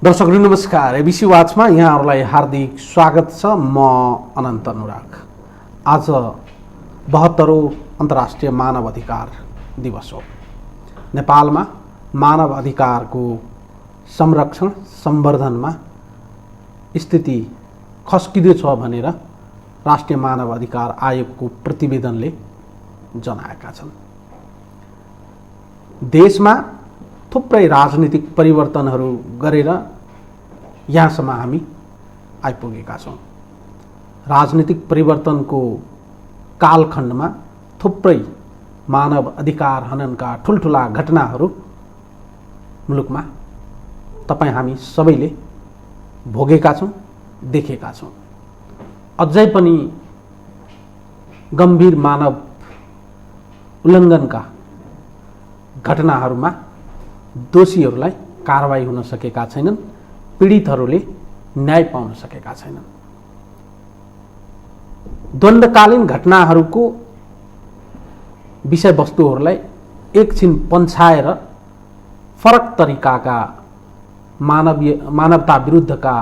दर्शकहरू नमस्कार। एबिसी वाचमा यहाँहरूलाई हार्दिक स्वागत छ। म अनन्त अनुराग। आज 72औं अन्तर्राष्ट्रिय मानव अधिकार दिवस हो। नेपालमा मानव अधिकारको संरक्षण सम्वर्धनमा स्थिति खस्किँदै छ भनेर राष्ट्रिय मानव अधिकार आयोगको प्रतिवेदनले जनाएका छन्। देशमा थुप्रै राजनीतिक परिवर्तनहरू गरेर यहाँसम्म हामी आइपुगेका छौँ। राजनीतिक परिवर्तनको कालखण्डमा थुप्रै मानव अधिकार हननका ठुल्ठुला घटनाहरू मुलुकमा तपाईँ हामी सबैले भोगेका छौँ, देखेका छौँ। अझै पनि गम्भीर मानव उल्लङ्घनका घटनाहरूमा दोषीहरूलाई कारबाही हुन सकेका छैनन्, पीडितहरूले न्याय पाउन सकेका छैनन्। द्वन्द्वकालीन घटनाहरूको विषयवस्तुहरूलाई एकछिन पन्छाएर फरक तरिकाका मानवता विरुद्धका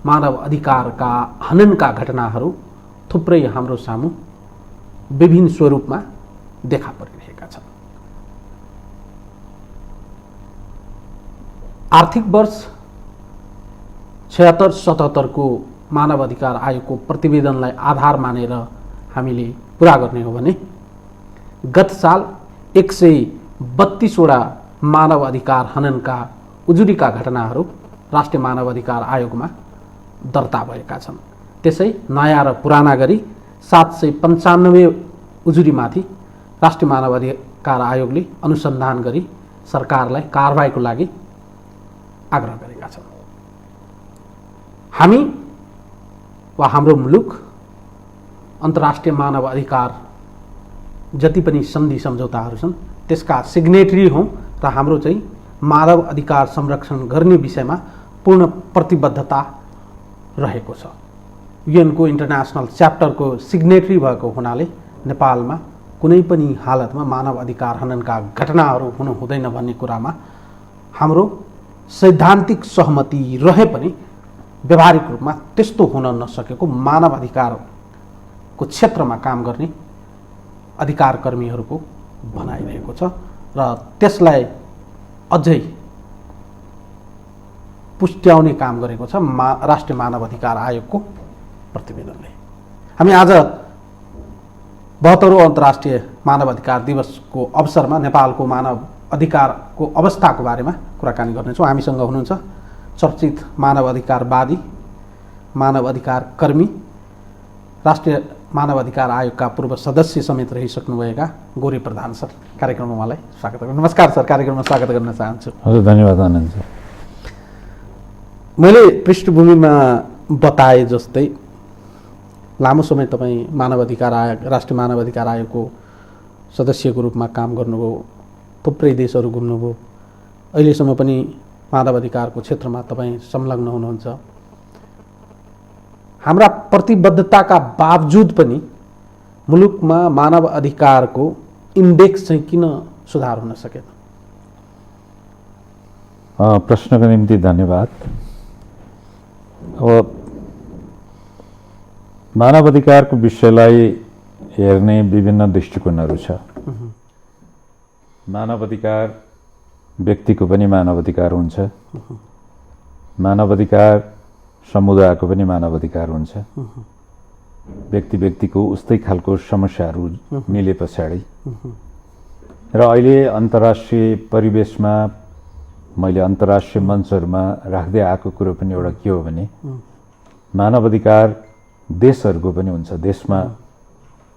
मानव अधिकारका हननका घटनाहरू थुप्रै हाम्रो सामु विभिन्न स्वरूपमा देखा परिरहेका छन्। आर्थिक वर्ष 76-77 को मानव अधिकार आयोगको प्रतिवेदनलाई आधार मानेर हामीले पुरा गर्ने हो भने गत साल 132वटा मानव अधिकार हननका उजुरीका घटनाहरू राष्ट्रिय मानव अधिकार आयोगमा दर्ता भएका छन्। त्यसै नयाँ र पुराना गरी 795 उजुरीमाथि राष्ट्रिय मानव अधिकार आयोगले अनुसन्धान गरी सरकारलाई कारबाहीको लागि आग्रह गरेका छन्। हामी वा हाम्रो मुलुक अन्तर्राष्ट्रिय मानव अधिकार जति पनि सन्धि सम्झौताहरू छन् त्यसका सिग्नेटरी हौँ र हाम्रो चाहिँ मानव अधिकार संरक्षण गर्ने विषयमा पूर्ण प्रतिबद्धता रहेको छ। युएनको इन्टरनेसनल च्याप्टरको सिग्नेटरी भएको हुनाले नेपालमा कुनै पनि हालतमा मानव अधिकार हननका घटनाहरू हुनु हुँदैन भन्ने कुरामा हाम्रो सैद्धान्तिक सहमति रहे पनि व्यावहारिक रूपमा त्यस्तो हुन नसकेको मानव अधिकारको क्षेत्रमा काम गर्ने अधिकार कर्मीहरूको भनाइरहेको छ र त्यसलाई अझै पुष्ट्याउने काम गरेको छ राष्ट्रिय मानव अधिकार आयोगको प्रतिवेदनले। हामी आज 72औं अन्तर्राष्ट्रिय मानव अधिकार दिवसको अवसरमा नेपालको मानव अधिकारको अवस्थाको बारेमा कुराकानी गर्नेछौँ। हामीसँग हुनुहुन्छ चर्चित मानव अधिकारवादी, मानव अधिकार कर्मी, राष्ट्रिय मानव अधिकार आयोगका पूर्व सदस्य समेत रहिसक्नुभएका गौरी प्रधान सर। कार्यक्रममा उहाँलाई स्वागत गर्छु। नमस्कार सर, कार्यक्रममा स्वागत गर्न चाहन्छु। हजुर, धन्यवाद आनन्द। मैले पृष्ठभूमिमा बताए जस्तै लामो समय तपाईँ मानव अधिकार आयोग, राष्ट्रिय मानव अधिकार आयोगको सदस्यको रूपमा काम गर्नुभयो, थुप्रै देशहरू घुम्नुभयो, अहिलेसम्म पनि मानव अधिकारको क्षेत्रमा तपाईँ संलग्न हुनुहुन्छ। हाम्रा प्रतिबद्धताका बावजुद पनि मुलुकमा मानव अधिकारको इन्डेक्स चाहिँ किन सुधार हुन सकेन? प्रश्नको निम्ति धन्यवाद। अब मानव अधिकारको विषयलाई हेर्ने विभिन्न दृष्टिकोणहरू छ। मानव अधिकार व्यक्तिको पनि मानव अधिकार हुन्छ, मानव अधिकार समुदायको पनि मानव अधिकार हुन्छ। व्यक्ति व्यक्तिको उस्तै खालको समस्याहरू मिले पछाडि र अहिले अन्तर्राष्ट्रिय परिवेशमा मैले अन्तर्राष्ट्रिय मञ्चहरूमा राख्दै आएको कुरो पनि एउटा के हो भने मानव अधिकार देशहरूको पनि हुन्छ। देशमा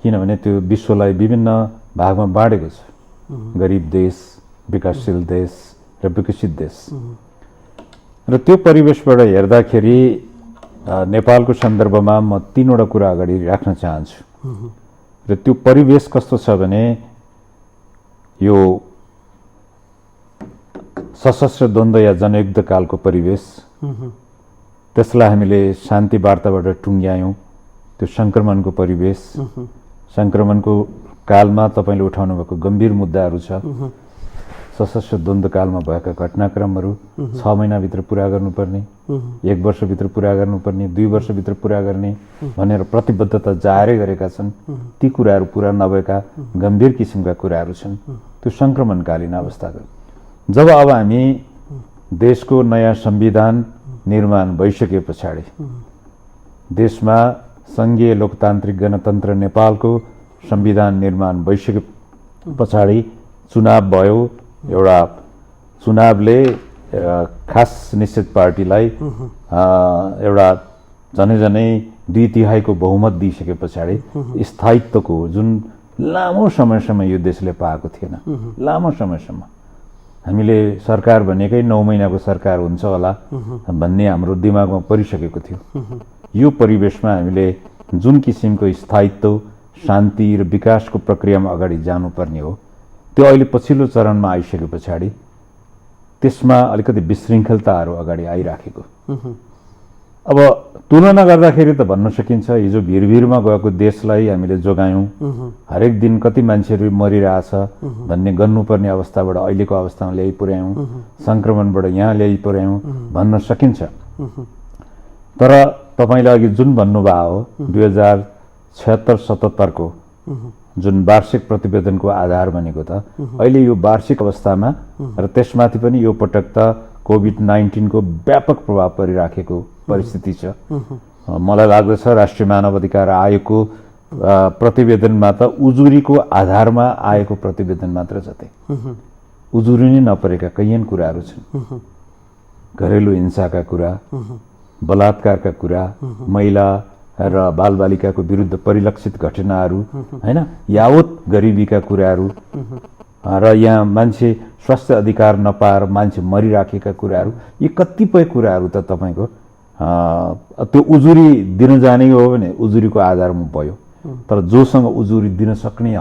किनभने त्यो विश्वलाई विभिन्न भागमा बाँडेको छ, गरिब देश, विकासशील देश र विकसित देश। र त्यो परिवेशबाट हेर्दाखेरि नेपालको सन्दर्भमा म 3वटा कुरा अगाडि राख्न चाहन्छु। र त्यो परिवेश कस्तो छ भने यो सशस्त्र द्वन्द्व या जनयुद्ध कालको परिवेश, त्यसलाई हामीले शान्ति वार्ताबाट टुङ्ग्यायौँ। त्यो सङ्क्रमणको परिवेश, सङ्क्रमणको कालमा तपाईँले उठाउनु भएको गम्भीर मुद्दाहरू छ। सशस्त्र द्वन्द्वकालमा भएका घटनाक्रमहरू 6 महिनाभित्र पुरा गर्नुपर्ने, 1 वर्षभित्र पुरा गर्नुपर्ने, 2 वर्षभित्र पुरा गर्ने भनेर प्रतिबद्धता जाहेरै गरेका छन्। ती कुराहरू पुरा नभएका गम्भीर किसिमका कुराहरू छन्। त्यो सङ्क्रमणकालीन अवस्थाको जब अब हामी देशको नयाँ संविधान निर्माण भइसके पछाडि देशमा सङ्घीय लोकतान्त्रिक गणतन्त्र नेपालको संविधान निर्माण भइसके पछाडि चुनाव भयो। एउटा चुनावले खास निश्चित पार्टीलाई एउटा झनै 2/3 बहुमत दिइसके पछाडि स्थायित्वको जुन लामो समयसम्म यो देशले पाएको थिएन, लामो समयसम्म हामीले सरकार भनेकै 9 महिनाको सरकार हुन्छ होला भन्ने हाम्रो दिमागमा परिसकेको थियो। यो परिवेशमा हामीले जुन किसिमको स्थायित्व, शान्ति र विकासको प्रक्रियामा अगाडि जानुपर्ने हो त्यो अहिले पछिल्लो चरणमा आइसके पछाडि त्यसमा अलिकति विशृङ्खलताहरू अगाडि आइराखेको। अब तुलना गर्दाखेरि त भन्न सकिन्छ हिजो भिरभिरमा गएको देशलाई हामीले जोगायौँ, हरेक दिन कति मान्छेहरू मरिरहेछ भन्ने गर्नुपर्ने अवस्थाबाट अहिलेको अवस्थामा ल्याइ पुर्यायौँ, सङ्क्रमणबाट यहाँ ल्याइ पुर्यायौँ भन्न सकिन्छ। तर तपाईँले अघि जुन भन्नुभयो हो 2076-77 को जुन वार्षिक प्रतिवेदनको आधार भनेको त अहिले यो वार्षिक अवस्थामा र त्यसमाथि पनि यो पटक त कोभिड-19 को व्यापक प्रभाव परिराखेको परिस्थिति छ। मलाई लाग्दछ राष्ट्रिय मानव अधिकार आयोगको प्रतिवेदनमा त उजुरीको आधारमा आएको प्रतिवेदन मात्र जते, उजुरी नै नपरेका कैयन कुराहरू छन्। घरेलु हिंसाका कुरा, बलात्कारका कुरा, महिला र बालबालिकाको विरुद्ध परिलक्षित घटनाहरू हैन, यावत गरिबीका कुराहरू र यहाँ मान्छे स्वास्थ्य अधिकार नपाएर मान्छे मरिराखेका कुराहरू, यी कतिपय कुराहरू त तपाईँको त्यो उजुरी दिन जाने हो भने उजुरीको आधारमा भयो। तर जोसँग उजुरी दिन सक्ने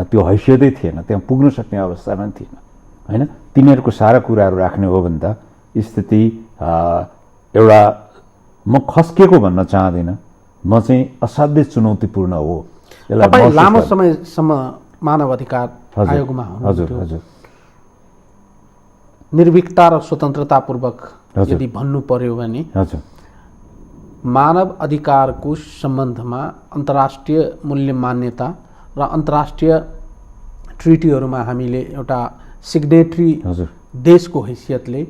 त्यो हैसियतै थिएन, त्यहाँ पुग्न सक्ने अवस्थामा थिएन हैन, तिनीहरूको सारा कुराहरू राख्ने हो भने त स्थिति एउटा म खस्केको भन्न चाहदिनँ, म चाहिँ असाध्यै चुनौतीपूर्ण हो। तपाईँ लामो समयसम्म मानव अधिकार आयोगमा हुनुहुन्थ्यो। हजुर, निर्भीकता र स्वतन्त्रतापूर्वक यदि भन्नु पर्यो भने मानव अधिकारको सम्बन्धमा अन्तर्राष्ट्रिय मूल्य मान्यता र अन्तर्राष्ट्रिय ट्रिटीहरूमा हामीले एउटा सिग्नेटरी देशको हैसियतले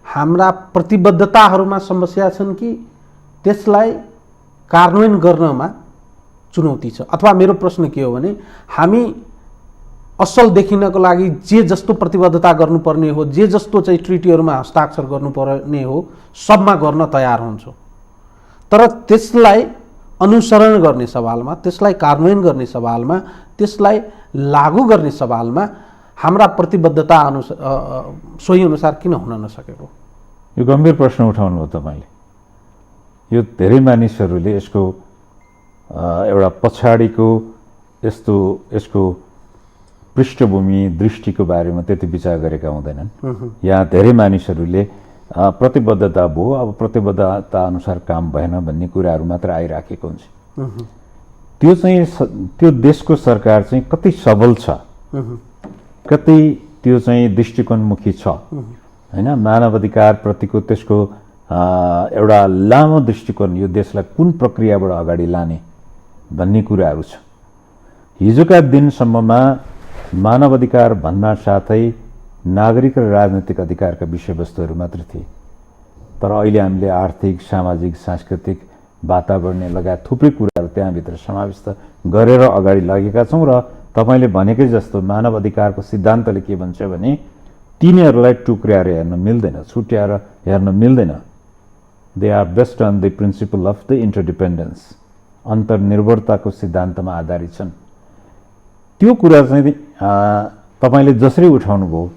हाम्रा प्रतिबद्धताहरूमा समस्या छन् कि त्यसलाई कार्यान्वयन गर्नमा चुनौती छ? अथवा मेरो प्रश्न के हो भने हामी असल देखिनको लागि जे जस्तो प्रतिबद्धता गर्नुपर्ने हो, जे जस्तो चाहिँ ट्रिटीहरूमा हस्ताक्षर गर्नुपर्ने हो सबमा गर्न तयार हुन्छौँ, तर त्यसलाई अनुसरण गर्ने सवालमा, त्यसलाई कार्यान्वयन गर्ने सवालमा, त्यसलाई लागू गर्ने सवालमा हाम्रा प्रतिबद्धता सोही अनुसार किन हुन नसकेको? यो गम्भीर प्रश्न उठाउनु हो तपाईँले। यो धेरै मानिसहरूले यसको एउटा पछाडिको यसको पृष्ठभूमि दृष्टिको बारेमा त्यति विचार गरेका हुँदैनन्। यहाँ धेरै मानिसहरूले प्रतिबद्धता भयो, अब प्रतिबद्धता अनुसार काम भएन भन्ने कुराहरू मात्र आइराखेको हुन्छ। त्यो चाहिँ त्यो देशको सरकार चाहिँ कति सबल छ, कति त्यो चाहिँ दृष्टिकोणमुखी छ हैन, मानव अधिकार प्रतिको त्यसको एउटा लामो दृष्टिकोण, यो देशलाई कुन प्रक्रियाबाट अगाडि लाने भन्ने कुराहरू छ। हिजोका दिनसम्ममा मानव अधिकार भन्ना साथै नागरिक र राजनैतिक अधिकारका विषयवस्तुहरू मात्र थिए, तर अहिले हामीले आर्थिक, सामाजिक, सांस्कृतिक, वातावरणीय लगायत थुप्रै कुराहरू त्यहाँभित्र समाविष्ट गरेर अगाडि लगेका छौँ। र तपाईँले भनेकै जस्तो मानव अधिकारको सिद्धान्तले के भन्छ भने तिनीहरूलाई टुक्र्याएर हेर्न मिल्दैन, छुट्याएर हेर्न मिल्दैन। They are based on the principle of the interdependence, अन्तर्निर्भरताको सिद्धान्तमा आधारित छन्। त्यो कुरा चाहिँ तपाईँले जसरी उठाउनु भयो,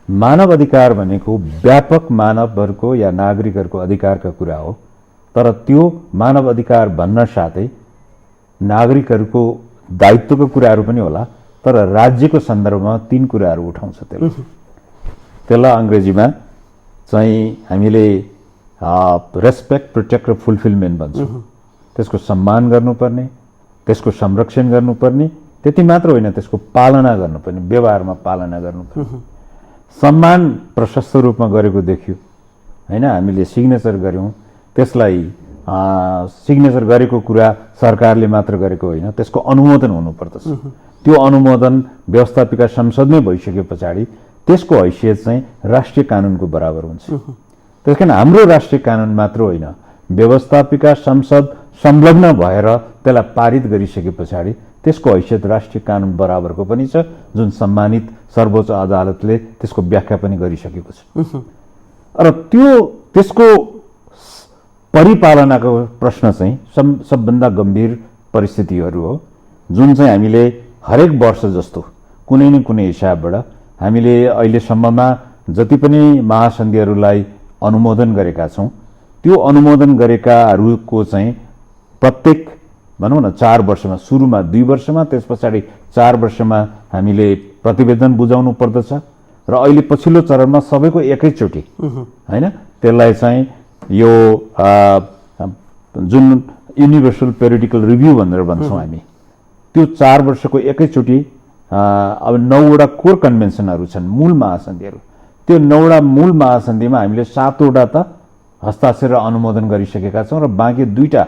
मानव अधिकार भनेको व्यापक मानवहरूको या नागरिकहरूको अधिकारका कुरा हो, तर त्यो मानव अधिकार भन्न साथै नागरिकहरूको दायित्वको कुराहरू पनि होला, तर राज्यको सन्दर्भमा 3 कुराहरू उठाउँछ त्यसलाई अङ्ग्रेजीमा चाहिँ हामीले रेस्पेक्ट, प्रोटेक्ट र फुलफिलमेन्ट भन्छौँ। त्यसको सम्मान गर्नुपर्ने, त्यसको संरक्षण गर्नुपर्ने, त्यति मात्र होइन त्यसको पालना गर्नुपर्ने, व्यवहारमा पालना गर्नुपर्ने। सम्मान प्रशस्त रूपमा गरेको देखियो हैन। हामीले सिग्नेचर गर्यौं, त्यसलाई सिग्नेचर गरेको कुरा सरकारले मात्र गरेको होइन, त्यसको अनुमोदन हुनुपर्दछ। त्यो अनुमोदन व्यवस्थापिका संसदमै भइसके पछाडि त्यसको हैसियत चाहिँ राष्ट्रिय कानुनको बराबर हुन्छ। त्यसकारण हाम्रो राष्ट्रिय कानुन मात्र होइन, व्यवस्थापिका संसद संलग्न भएर त्यसलाई पारित गरिसके पछाडि त्यसको हैसियत राष्ट्रिय कानुन बराबरको पनि छ, जुन सम्मानित सर्वोच्च अदालतले त्यसको व्याख्या पनि गरिसकेको छ। र त्यसको परिपालनाको प्रश्न चाहिँ सबभन्दा गम्भीर परिस्थितिहरू हो, जुन चाहिँ हामीले हरेक वर्ष जस्तो कुनै न कुनै हिसाबबाट हामीले अहिलेसम्ममा जति पनि महासन्धिहरूलाई अनुमोदन गरेका छौं, त्यो अनुमोदन गरेकाहरूको चाहिँ प्रत्येक भनौँ न 4 वर्षमा, सुरुमा 2 वर्षमा, त्यस पछाडि 4 वर्षमा हामीले प्रतिवेदन बुझाउनु पर्दछ। र अहिले पछिल्लो चरणमा सबैको एकैचोटि हैन, त्यसलाई चाहिँ यो जुन युनिभर्सल पेरियोडिकल रिभ्यू भनेर भन्छौँ हामी, त्यो 4 वर्षको एकैचोटि अब 9 वटा कोर कन्भेन्सनहरू छन्, मूल महासन्धिहरू। त्यो 9 वटा मूल महासन्धिमा हामीले 7 वटा त हस्ताक्षर र अनुमोदन गरिसकेका छौं र बाँकी 2टा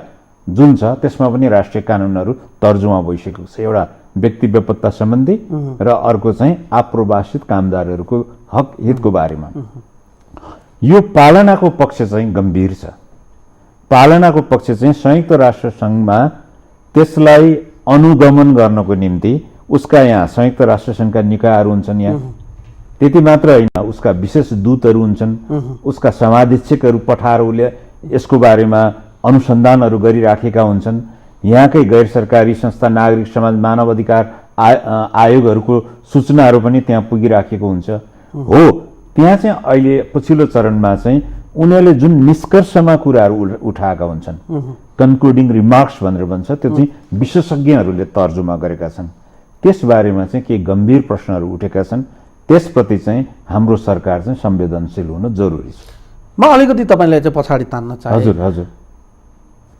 जुन छ त्यसमा पनि राष्ट्रिय कानुनहरू तर्जुमा भइसकेको छ। एउटा व्यक्ति बेपत्ता सम्बन्धी र अर्को चाहिँ आप्रवासित कामदारहरूको हक हितको बारेमा। यो पालनाको पक्ष चाहिँ गम्भीर छ। पालनाको पक्ष चाहिँ संयुक्त राष्ट्र संघमा त्यसलाई अनुगमन गर्नको निम्ति उसका यहाँ संयुक्त राष्ट्र संघका निकायहरू हुन्छन्, यहाँ त्यति मात्र होइन, उसका विशेष दूतहरू हुन्छन्, उसका समादेशकहरू पठाएर उसले यसको बारेमा अनुसन्धानहरू गरिराखेका हुन्छन्। यहाँकै गैर सरकारी संस्था, नागरिक समाज, मानव अधिकार आयोगहरूको सूचनाहरू पनि त्यहाँ पुगिराखेको हुन्छ। हो, त्यहाँ चाहिँ अहिले पछिल्लो चरणमा चाहिँ उनीहरूले जुन निष्कर्षमा कुराहरू उठाएका हुन्छन्, कन्क्लुडिङ रिमार्क्स भनेर भन्छ, त्यो चाहिँ विशेषज्ञहरूले तर्जुमा गरेका छन्। त्यसबारेमा चाहिँ केही गम्भीर प्रश्नहरू उठेका छन्, त्यसप्रति चाहिँ हाम्रो सरकार चाहिँ संवेदनशील हुन जरुरी छ। म अलिकति तपाईलाई चाहिँ पछाडि तान्न चाहे। हजुर हजुर,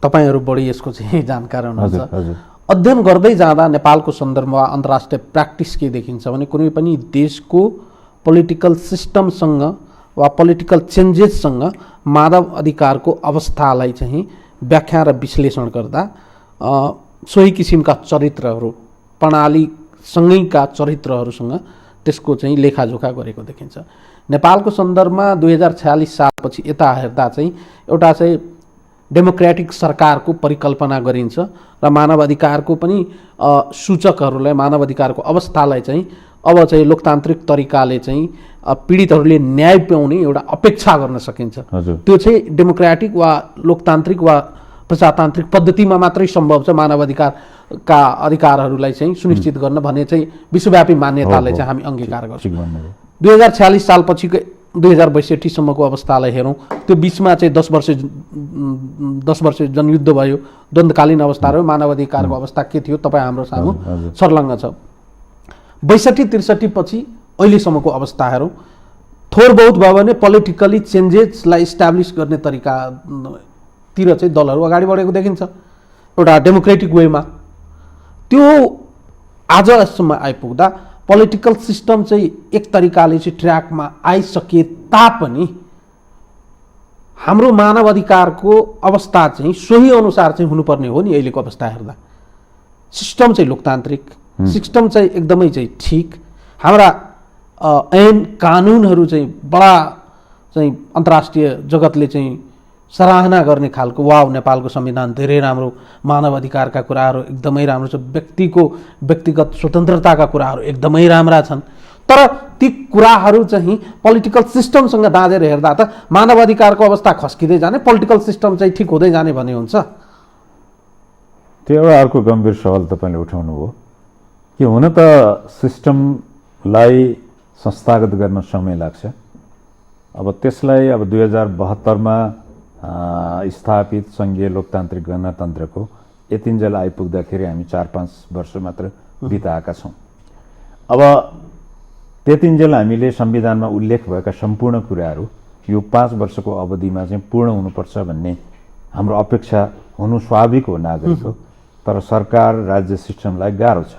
तपाईहरू बढी यसको चाहिँ जानकार हुनुहुन्छ। अध्ययन गर्दै जाँदा नेपालको सन्दर्भमा अन्तर्राष्ट्रिय प्र्याक्टिस के देखिन्छ भने कुनै पनि देशको पोलिटिकल सिस्टमसँग वा पोलिटिकल चेन्जेससँग मानव अधिकारको अवस्थालाई चाहिँ व्याख्या र विश्लेषण गर्दा सोही किसिमका चरित्रहरू, प्रणालीसँगैका चरित्रहरूसँग त्यसको चाहिँ लेखाजोखा गरेको देखिन्छ। नेपालको सन्दर्भमा 2046 सालपछि यता हेर्दा चाहिँ एउटा चाहिँ डेमोक्रेटिक सरकारको परिकल्पना गरिन्छ र मानव अधिकारको पनि सूचकहरूलाई, मानव अधिकारको अवस्थालाई चाहिँ अब चाहिँ लोकतान्त्रिक तरिकाले चाहिँ पीडितहरूले न्याय पाउने एउटा अपेक्षा गर्न सकिन्छ। त्यो चाहिँ डेमोक्रेटिक वा लोकतान्त्रिक वा प्रजातान्त्रिक पद्धतिमा मात्रै सम्भव छ मानव अधिकारका अधिकारहरूलाई चाहिँ सुनिश्चित गर्न भन्ने चाहिँ विश्वव्यापी मान्यतालाई चाहिँ हामी अङ्गीकार गर्छौँ। 2046 सालपछिको 2062 सम्मको अवस्थालाई हेरौँ, त्यो बिचमा चाहिँ 10 वर्ष जनयुद्ध भयो, द्वन्द्वकालीन अवस्था रह्यो। मानव अधिकारको अवस्था के थियो तपाईँ हाम्रो सामु सर्लङ्ग छ। 62-63 पछि अहिलेसम्मको अवस्था हेरौँ, थोर बहुत भयो भने पोलिटिकली चेन्जेसलाई इस्टाब्लिस गर्ने तरिकातिर चाहिँ दलहरू अगाडि बढेको देखिन्छ एउटा डेमोक्रेटिक वेमा। त्यो आजसम्म आइपुग्दा पोलिटिकल सिस्टम चाहिँ एक तरिकाले चाहिँ ट्र्याकमा आइसके तापनि हाम्रो मानव अधिकारको अवस्था चाहिँ सोही अनुसार चाहिँ हुनुपर्ने हो नि। अहिलेको अवस्था हेर्दा सिस्टम चाहिँ लोकतान्त्रिक, सिस्टम चाहिँ एकदमै चाहिँ ठिक, हाम्रा ऐन कानुनहरू चाहिँ बडा चाहिँ अन्तर्राष्ट्रिय जगतले चाहिँ सराहना गर्ने खालको, वाव नेपालको संविधान धेरै राम्रो, मानव अधिकारका कुराहरू एकदमै राम्रो छ, व्यक्तिको व्यक्तिगत स्वतन्त्रताका कुराहरू एकदमै राम्रा छन्। तर ती कुराहरू चाहिँ पोलिटिकल सिस्टमसँग दाँजेर हेर्दा त मानव अधिकारको अवस्था खस्किँदै जाने, पोलिटिकल सिस्टम चाहिँ ठिक हुँदै जाने भन्ने हुन्छ। त्यो एउटा अर्को गम्भीर सवाल तपाईँले उठाउनु हो कि हुन त सिस्टमलाई संस्थागत गर्न समय लाग्छ। अब त्यसलाई अब 2072 स्थापित सङ्घीय लोकतान्त्रिक गणतन्त्रको यतिन्जेल आइपुग्दाखेरि हामी 4-5 वर्ष मात्र बिताएका छौँ। अब त्यतिन्जेल हामीले संविधानमा उल्लेख भएका सम्पूर्ण कुराहरू यो 5 वर्षको अवधिमा चाहिँ पूर्ण हुनुपर्छ भन्ने हाम्रो अपेक्षा हुनु स्वाभाविक हो, नागरिक हो। तर सरकार, राज्य सिस्टमलाई गाह्रो छ।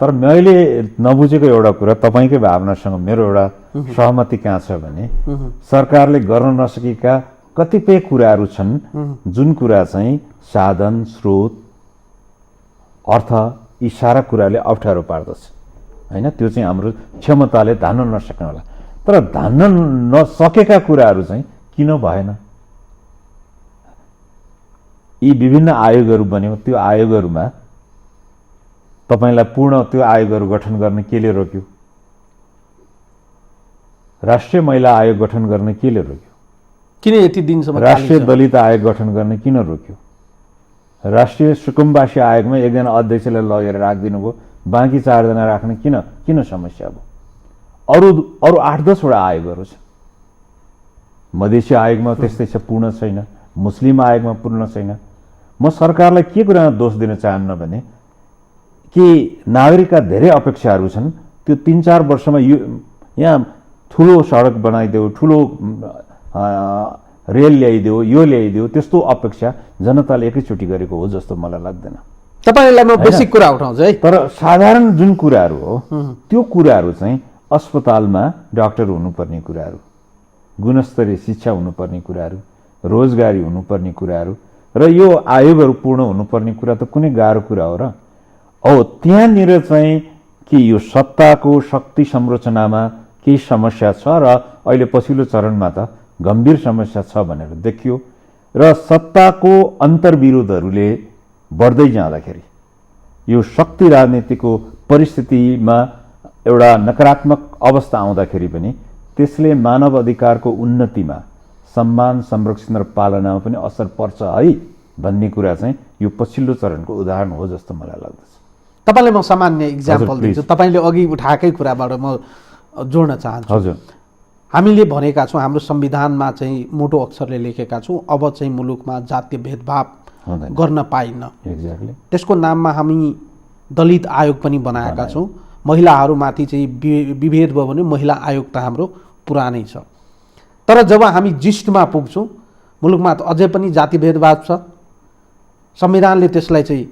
तर मैले नबुझेको एउटा कुरा, तपाईँकै भावनासँग मेरो एउटा सहमति कहाँ छ भने सरकारले गर्न नसकेका कतिपय कुराहरू छन् जुन कुरा चाहिँ साधन, स्रोत, अर्थ यी सारा कुराले अप्ठ्यारो पार्दछ हैन। त्यो चाहिँ हाम्रो क्षमताले धान्न नसक्ने होला। तर धान्न नसकेका कुराहरू चाहिँ किन भएन? यी विभिन्न आयोगहरू बन्यो, त्यो आयोगहरूमा तपाईलाई पूर्ण त्यो आयोगहरू गठन गर्न केले रोक्यो? राष्ट्रिय महिला आयोग गठन गर्न केले रोक्यो? किन यति दिनसम्म? राष्ट्रिय दलित आयोग गठन गर्न किन रोक्यो? राष्ट्रिय सुकुम्बासी आयोगमा एकजना अध्यक्षलाई लगेर राखिदिनु भयो, बाँकी 4 जना राख्न किन समस्या भयो? अरू 8-10 वटा आयोगहरू छ। मधेसी आयोगमा त्यस्तै छ, पूर्ण छैन। मुस्लिम आयोगमा पूर्ण छैन। म सरकारलाई के कुरामा दोष दिन चाहन्न भने कि नागरिकका धेरै अपेक्षाहरू छन्। त्यो 3-4 वर्षमा यहाँ ठुलो सडक बनाइदेऊ, ठुलो रेल ल्याइदेऊ, यो ल्याइदेऊ, त्यस्तो अपेक्षा जनताले एकैचोटि गरेको हो जस्तो मलाई लाग्दैन। तपाईलाई म बेसिक कुरा उठाउँछु है। तर साधारण जुन कुराहरू हो त्यो कुराहरू चाहिँ अस्पतालमा डाक्टर हुनुपर्ने कुराहरू, गुणस्तरीय शिक्षा हुनुपर्ने कुराहरू, रोजगारी हुनुपर्ने कुराहरू र यो आयोगहरू पूर्ण हुनुपर्ने कुरा त कुनै गाह्रो कुरा हो र? हो, त्यहाँनिर चाहिँ कि यो सत्ताको शक्ति संरचनामा केही समस्या छ र अहिले पछिल्लो चरणमा त गम्भीर समस्या छ भनेर देखियो र सत्ताको अन्तर्विरोधहरूले बढ्दै जाँदाखेरि यो शक्ति राजनीतिको परिस्थितिमा एउटा नकारात्मक अवस्था आउँदाखेरि पनि त्यसले मानव अधिकारको उन्नतिमा, सम्मान, संरक्षण र पालनामा पनि असर पर्छ है भन्ने कुरा चाहिँ यो पछिल्लो चरणको उदाहरण हो जस्तो मलाई लाग्दछ। तपाईलाई म सामान्य इक्जाम्पल दिन्छु, तपाईले अघि उठाएकै कुराबाट म जोड्न चाहन्छु। हजुर, हामीले भनेका छौँ, हाम्रो संविधानमा चाहिँ मोटो अक्षरले लेखेका छौँ, अब चाहिँ मुलुकमा जातीय भेदभाव गर्न पाइन्न। एक्ज्याक्टली। त्यसको नाममा हामी दलित आयोग पनि बनाएका छौँ। महिलाहरूमाथि चाहिँ विभेद भयो भने महिला आयोग त हाम्रो पुरानै छ। तर जब हामी जिस्टमा पुग्छौँ, मुलुकमा त अझै पनि जाति भेदभाव छ। संविधानले त्यसलाई चाहिँ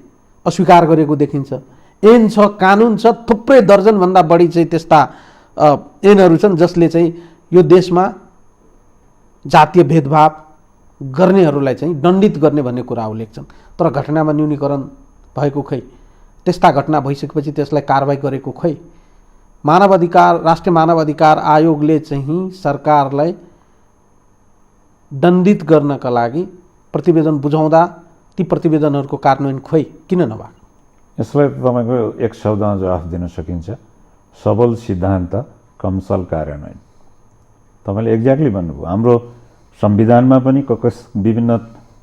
अस्वीकार गरेको देखिन्छ। ऐन छ, कानुन छ, थुप्रै दर्जनभन्दा बढी चाहिँ त्यस्ता ऐनहरू छन् जसले चाहिँ यो देशमा जातीय भेदभाव गर्नेहरूलाई चाहिँ दण्डित गर्ने भन्ने कुरा उल्लेख्छन्। तर घटनामा न्यूनीकरण भएको खै? त्यस्ता घटना भइसकेपछि त्यसलाई कारबाही गरेको खै? राष्ट्रिय मानव अधिकार आयोगले चाहिँ सरकारलाई दण्डित गर्नका लागि प्रतिवेदन बुझाउँदा ती प्रतिवेदनहरूको कार्यान्वयन खोइ किन नभएको? यसलाई तपाईँको एक शब्दमा जवाफ दिन सकिन्छ, सबल सिद्धान्त कमसल कार्यान्वयन। तपाईँले एक्ज्याक्टली भन्नुभयो। हाम्रो संविधानमा पनि विभिन्न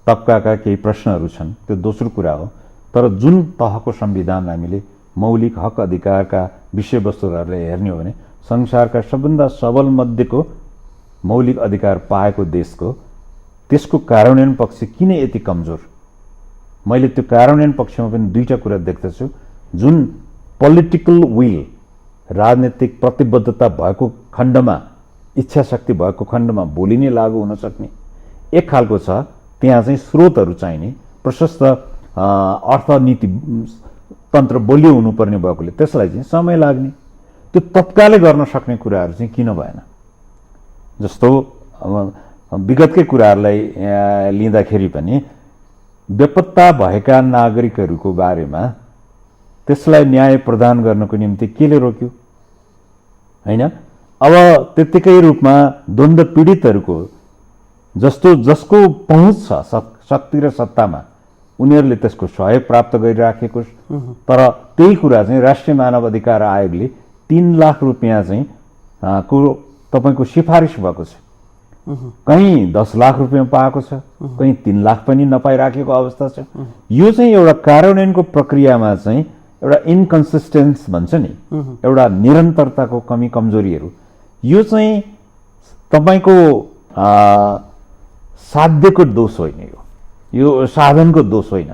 तबकाका केही प्रश्नहरू छन्, त्यो दोस्रो कुरा हो। तर जुन तहको संविधान हामीले मौलिक हक अधिकारका विषयवस्तुहरूलाई हेर्ने हो भने संसारका सबभन्दा सबल मध्येको मौलिक अधिकार पाएको देशको त्यसको कार्यान्वयन पक्ष किन यति कमजोर? मैले त्यो कार्यान्वयन पक्षमा पनि दुईटा कुरा देख्दछु। जुन पोलिटिकल विल, राजनीतिक प्रतिबद्धता भएको खण्डमा, इच्छा शक्ति भएको खण्डमा भोलि नै लागू हुन सक्ने एक खालको छ। त्यहाँ चाहिँ स्रोतहरू चाहिने, प्रशस्त अर्थनीति तन्त्र बलियो हुनुपर्ने भएकोले त्यसलाई चाहिँ समय लाग्ने, त्यो तत्कालै गर्न सक्ने कुराहरू चाहिँ किन भएन? जस्तो विगतकै कुराहरूलाई लिँदाखेरि पनि बेपत्ता भएका नागरिकहरूको बारेमा त्यसलाई न्याय प्रदान गर्नको निम्ति केले रोक्यो? हैन, अब त्यतिकै रूपमा द्वन्द्व पीडितहरूको जसको पहुँच छ शक्ति र सत्तामा, उनीहरूले त्यसको सहयोग प्राप्त गरिराखेको, तर त्यही कुरा चाहिँ राष्ट्रिय मानव अधिकार आयोगले 3 लाख रुपियाँ चाहिँ तपाईँको सिफारिस भएको छ। कहीँ 10 लाख रुपियाँ पाएको छ, कहीँ 3 लाख पनि नपाइराखेको अवस्था छ। यो चाहिँ एउटा कार्यान्वयनको प्रक्रियामा चाहिँ एउटा इन्कन्सिस्टेन्स भन्छ नि, एउटा निरन्तरताको कमी कमजोरीहरू, यो चाहिँ तपाईँको साध्यको दोष होइन, यो साधनको दोष होइन।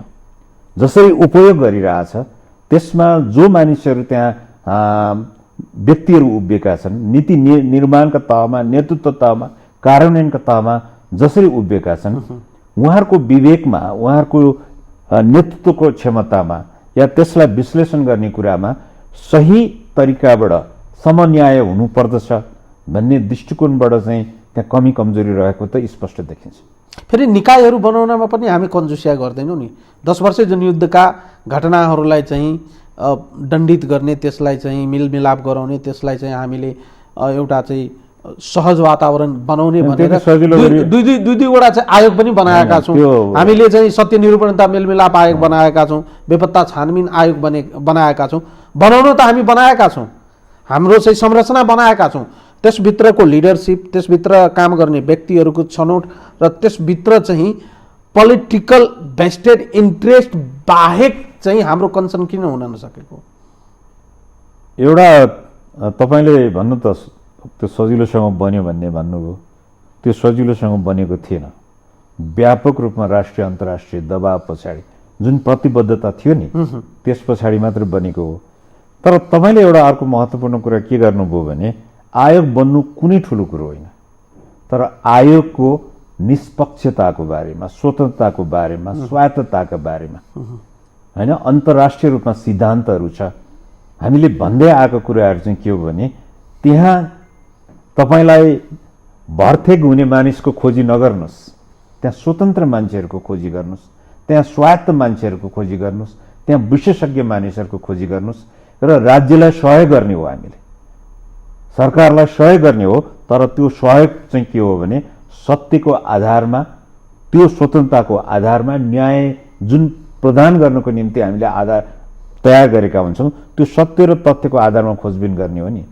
जसरी उपयोग गरिरहेछ त्यसमा जो मानिसहरू त्यहाँ व्यक्तिहरू उभिएका छन्, नीति निर्माणका तहमा, नेतृत्व तहमा, कार्यान्वयनका तहमा जसरी उभिएका छन्, उहाँहरूको विवेकमा, उहाँहरूको नेतृत्वको क्षमतामा या त्यसलाई विश्लेषण गर्ने कुरामा सही तरिकाबाट समन्याय हुनुपर्दछ भन्ने दृष्टिकोणबाट चाहिँ त्यहाँ कमी कमजोरी रहेको त स्पष्ट देखिन्छ। फेरि निकायहरू बनाउनमा पनि हामी कन्जुसिया गर्दैनौँ नि। 10 वर्ष जनयुद्धका घटनाहरूलाई चाहिँ दण्डित गर्ने, त्यसलाई चाहिँ मिलमिलाप गराउने, त्यसलाई चाहिँ हामीले एउटा चाहिँ सहज वातावरण बनाउने भनेर दुईवटा चाहिँ आयोग पनि बनाएका छौँ। हामीले चाहिँ सत्य निरूपणता मेलमिलाप आयोग बनाएका छौँ, बेपत्ता छानबिन आयोग बनाएका छौँ। बनाउन त हामी बनाएका छौँ, हाम्रो चाहिँ संरचना बनाएका छौँ। त्यसभित्रको लिडरसिप, त्यसभित्र काम गर्ने व्यक्तिहरूको छनौट र त्यसभित्र चाहिँ पोलिटिकल भेस्टेड इन्ट्रेस्ट बाहेक चाहिँ हाम्रो कन्सर्न किन हुन नसकेको? एउटा तपाईँले भन्नु त त्यो सजिलोसँग बन्यो भन्ने भन्नुभयो, त्यो सजिलोसँग बनेको थिएन। व्यापक रूपमा राष्ट्रिय अन्तर्राष्ट्रिय दबाव पछाडि जुन प्रतिबद्धता थियो नि त्यस पछाडि मात्र बनेको हो। तर तपाईँले एउटा अर्को महत्त्वपूर्ण कुरा के गर्नुभयो भने आयोग बन्नु कुनै ठुलो कुरो होइन, तर आयोगको निष्पक्षताको बारेमा, स्वतन्त्रताको बारेमा, स्वायत्तताका बारेमा होइन अन्तर्राष्ट्रिय रूपमा सिद्धान्तहरू छ। हामीले भन्दै आएको कुराहरू चाहिँ के हो भने त्यहाँ तपाईलाई भरथेक हुने मानिसको खोजी नगर्नुहोस्, त्यहाँ स्वतन्त्र मान्छेहरूको खोजी गर्नुहोस्, त्यहाँ स्वायत्त मान्छेहरूको खोजी गर्नुहोस्, त्यहाँ विशेषज्ञ मानिसहरूको खोजी गर्नुहोस् र राज्यलाई सहयोग गर्ने हो, हामीले सरकारलाई सहयोग गर्ने हो। तर त्यो सहयोग चाहिँ के हो भने सत्यको आधारमा, त्यो स्वतन्त्रताको आधारमा न्याय जुन प्रदान गर्नको निम्ति हामीले आधार तयार गरेका हुन्छौँ त्यो सत्य र तथ्यको आधारमा खोजबिन गर्ने हो नि।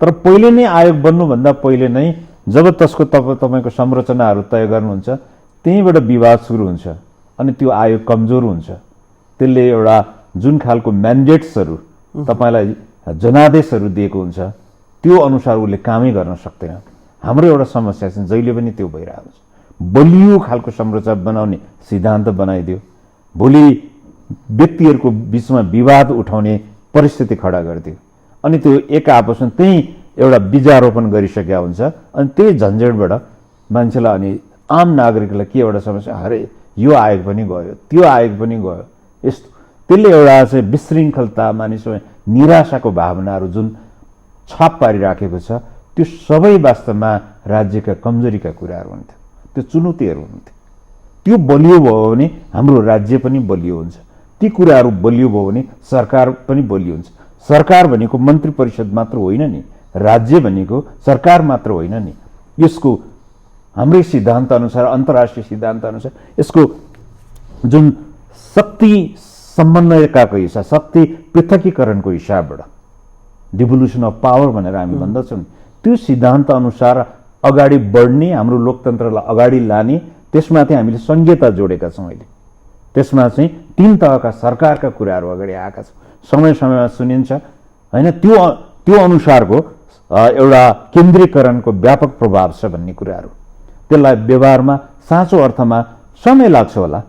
तर पहिले नै आयोग बन्नुभन्दा पहिले नै जब त्यसको तपाईँको संरचनाहरू तय गर्नुहुन्छ त्यहीँबाट विवाद सुरु हुन्छ अनि त्यो आयोग कमजोर हुन्छ। त्यसले एउटा जुन खालको म्यान्डेट्सहरू तपाईँलाई जनादेशहरू दिएको हुन्छ त्यो अनुसार उसले कामै गर्न सक्दैन। हाम्रो एउटा समस्या चाहिँ जहिले पनि त्यो भइरहेको छ। बलियो खालको संरचना बनाउने सिद्धान्त बनाइदियो, भोलि व्यक्तिहरूको बिचमा विवाद उठाउने परिस्थिति खडा गरिदियो अनि त्यो एक आपसमा त्यही एउटा बीजारोपण गरिसकेका हुन्छ अनि त्यही झन्झटबाट मान्छेलाई अनि आम नागरिकलाई के एउटा समस्या, अरे यो आयोग पनि गयो, त्यो आयोग पनि गयो, यस्तो त्यसले एउटा चाहिँ विशृङ्खलता, मानिसमा निराशाको भावनाहरू जुन छाप पारिराखेको छ त्यो सबै वास्तवमा राज्यका कमजोरीका कुराहरू हुन्थ्यो, त्यो चुनौतीहरू हुन्थ्यो। त्यो बलियो भयो भने हाम्रो राज्य पनि बलियो हुन्छ, ती कुराहरू बलियो भयो भने सरकार पनि बलियो हुन्छ। सरकार भनेको मन्त्री परिषद मात्र होइन नि, राज्य भनेको सरकार मात्र होइन नि। यसको हाम्रै सिद्धान्त अनुसार, अन्तर्राष्ट्रिय सिद्धान्त अनुसार यसको जुन शक्ति समन्वयताको हिसाब, शक्ति पृथकीकरणको हिसाबबाट डिभोल्युसन अफ पावर भनेर हामी भन्दछौँ, त्यो सिद्धान्त अनुसार अगाडि बढ्ने, हाम्रो लोकतन्त्रलाई अगाडि लाने, त्यसमाथि हामीले संहिता जोडेका छौँ। अहिले त्यसमा चाहिँ 3 तहका सरकारका कुराहरू अगाडि आएका छन्, समय समयमा सुनिन्छ होइन। त्यो अनुसारको एउटा केन्द्रीकरणको व्यापक प्रभाव छ भन्ने कुराहरू, त्यसलाई व्यवहारमा साँचो अर्थमा समय लाग्छ होला,